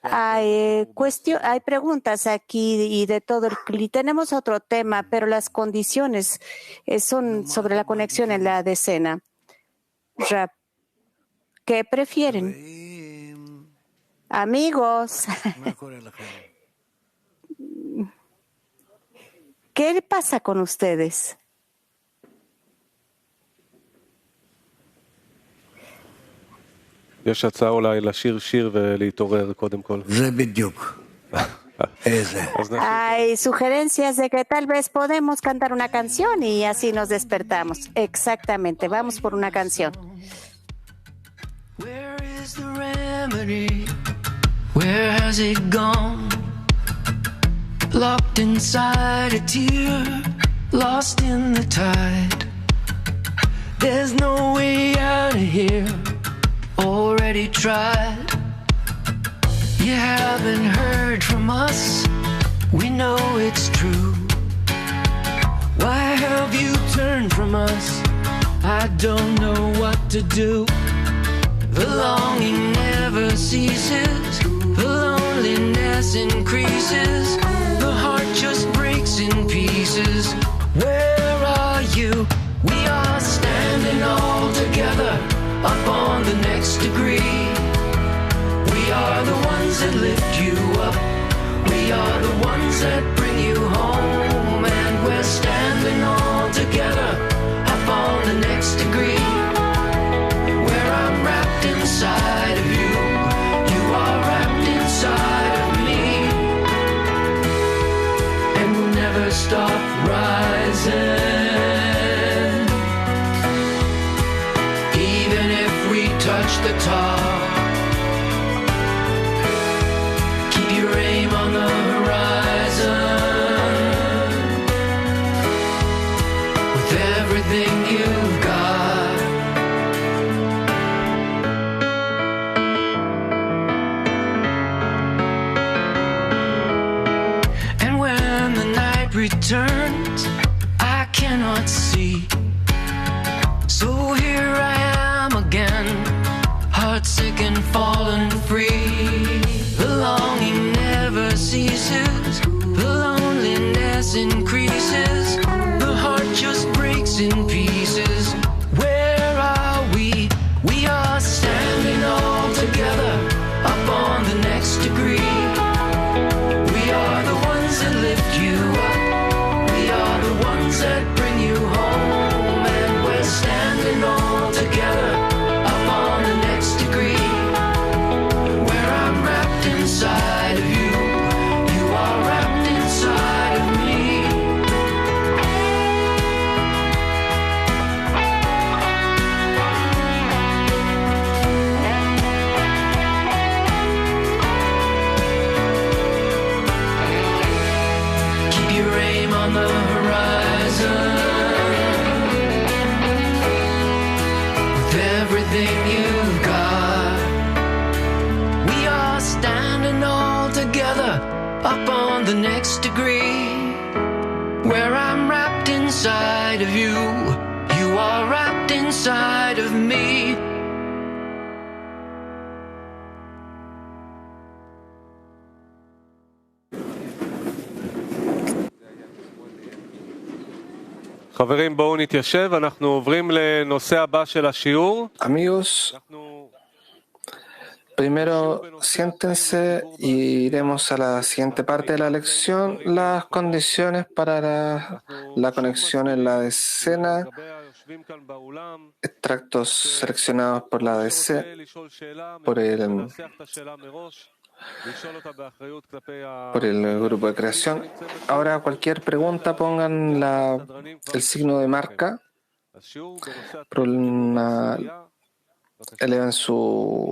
Speaker 21: Hay preguntas aquí y de todo. Tenemos otro tema, pero las condiciones son sobre la conexión en la decena. Rab, ¿qué prefieren? Amigos, ¿qué pasa con ustedes?
Speaker 1: יש הצעה אולי לשיר שיר ולהתעורר קודם כל.
Speaker 3: זה בדיוק.
Speaker 21: Hay sugerencias de que tal vez podemos cantar una canción y así nos despertamos. Exactamente, vamos por una canción.
Speaker 5: Where is the remedy? Where has it gone? Locked inside a tear, lost in the tide. There's no way out of here. Already tried. You haven't heard from us. We know it's true. Why have you turned from us? I don't know what to do. The longing never ceases. The loneliness increases. The heart just breaks in pieces. Where are you? We are standing all together up on the next degree. We are the ones that lift you up. We are the ones that bring you home. And we're standing all together up on the next degree. Where I'm wrapped inside of you. You are wrapped inside of me. And we'll never stop rising. Touch the top. Keep your aim on the horizon. With everything you've got. And when the night returns, I cannot see. So here I am again, heartsick and fallen free. The longing never ceases. The loneliness increases. The heart just breaks in pieces. Where are we? We are standing all together up on the next degree. We are the ones that lift you up. We are the ones that bring you home. And we're standing all together up on the next degree. Where I'm wrapped inside of you. You are wrapped inside of me. Keep your aim on the horizon. With everything you've got. We are standing all together up on the next degree. Where I'm wrapped inside of you. You are wrapped inside of me.
Speaker 1: חברים, בואו נתיישב, אנחנו עוברים לנושא הבא של השיעור.
Speaker 13: Amigos, Primero, siéntense y iremos a la siguiente parte de la lección, las condiciones para la conexión en la decena, extractos seleccionados por la DC, por el grupo de creación. Ahora, cualquier pregunta, pongan el signo de marca, eleven su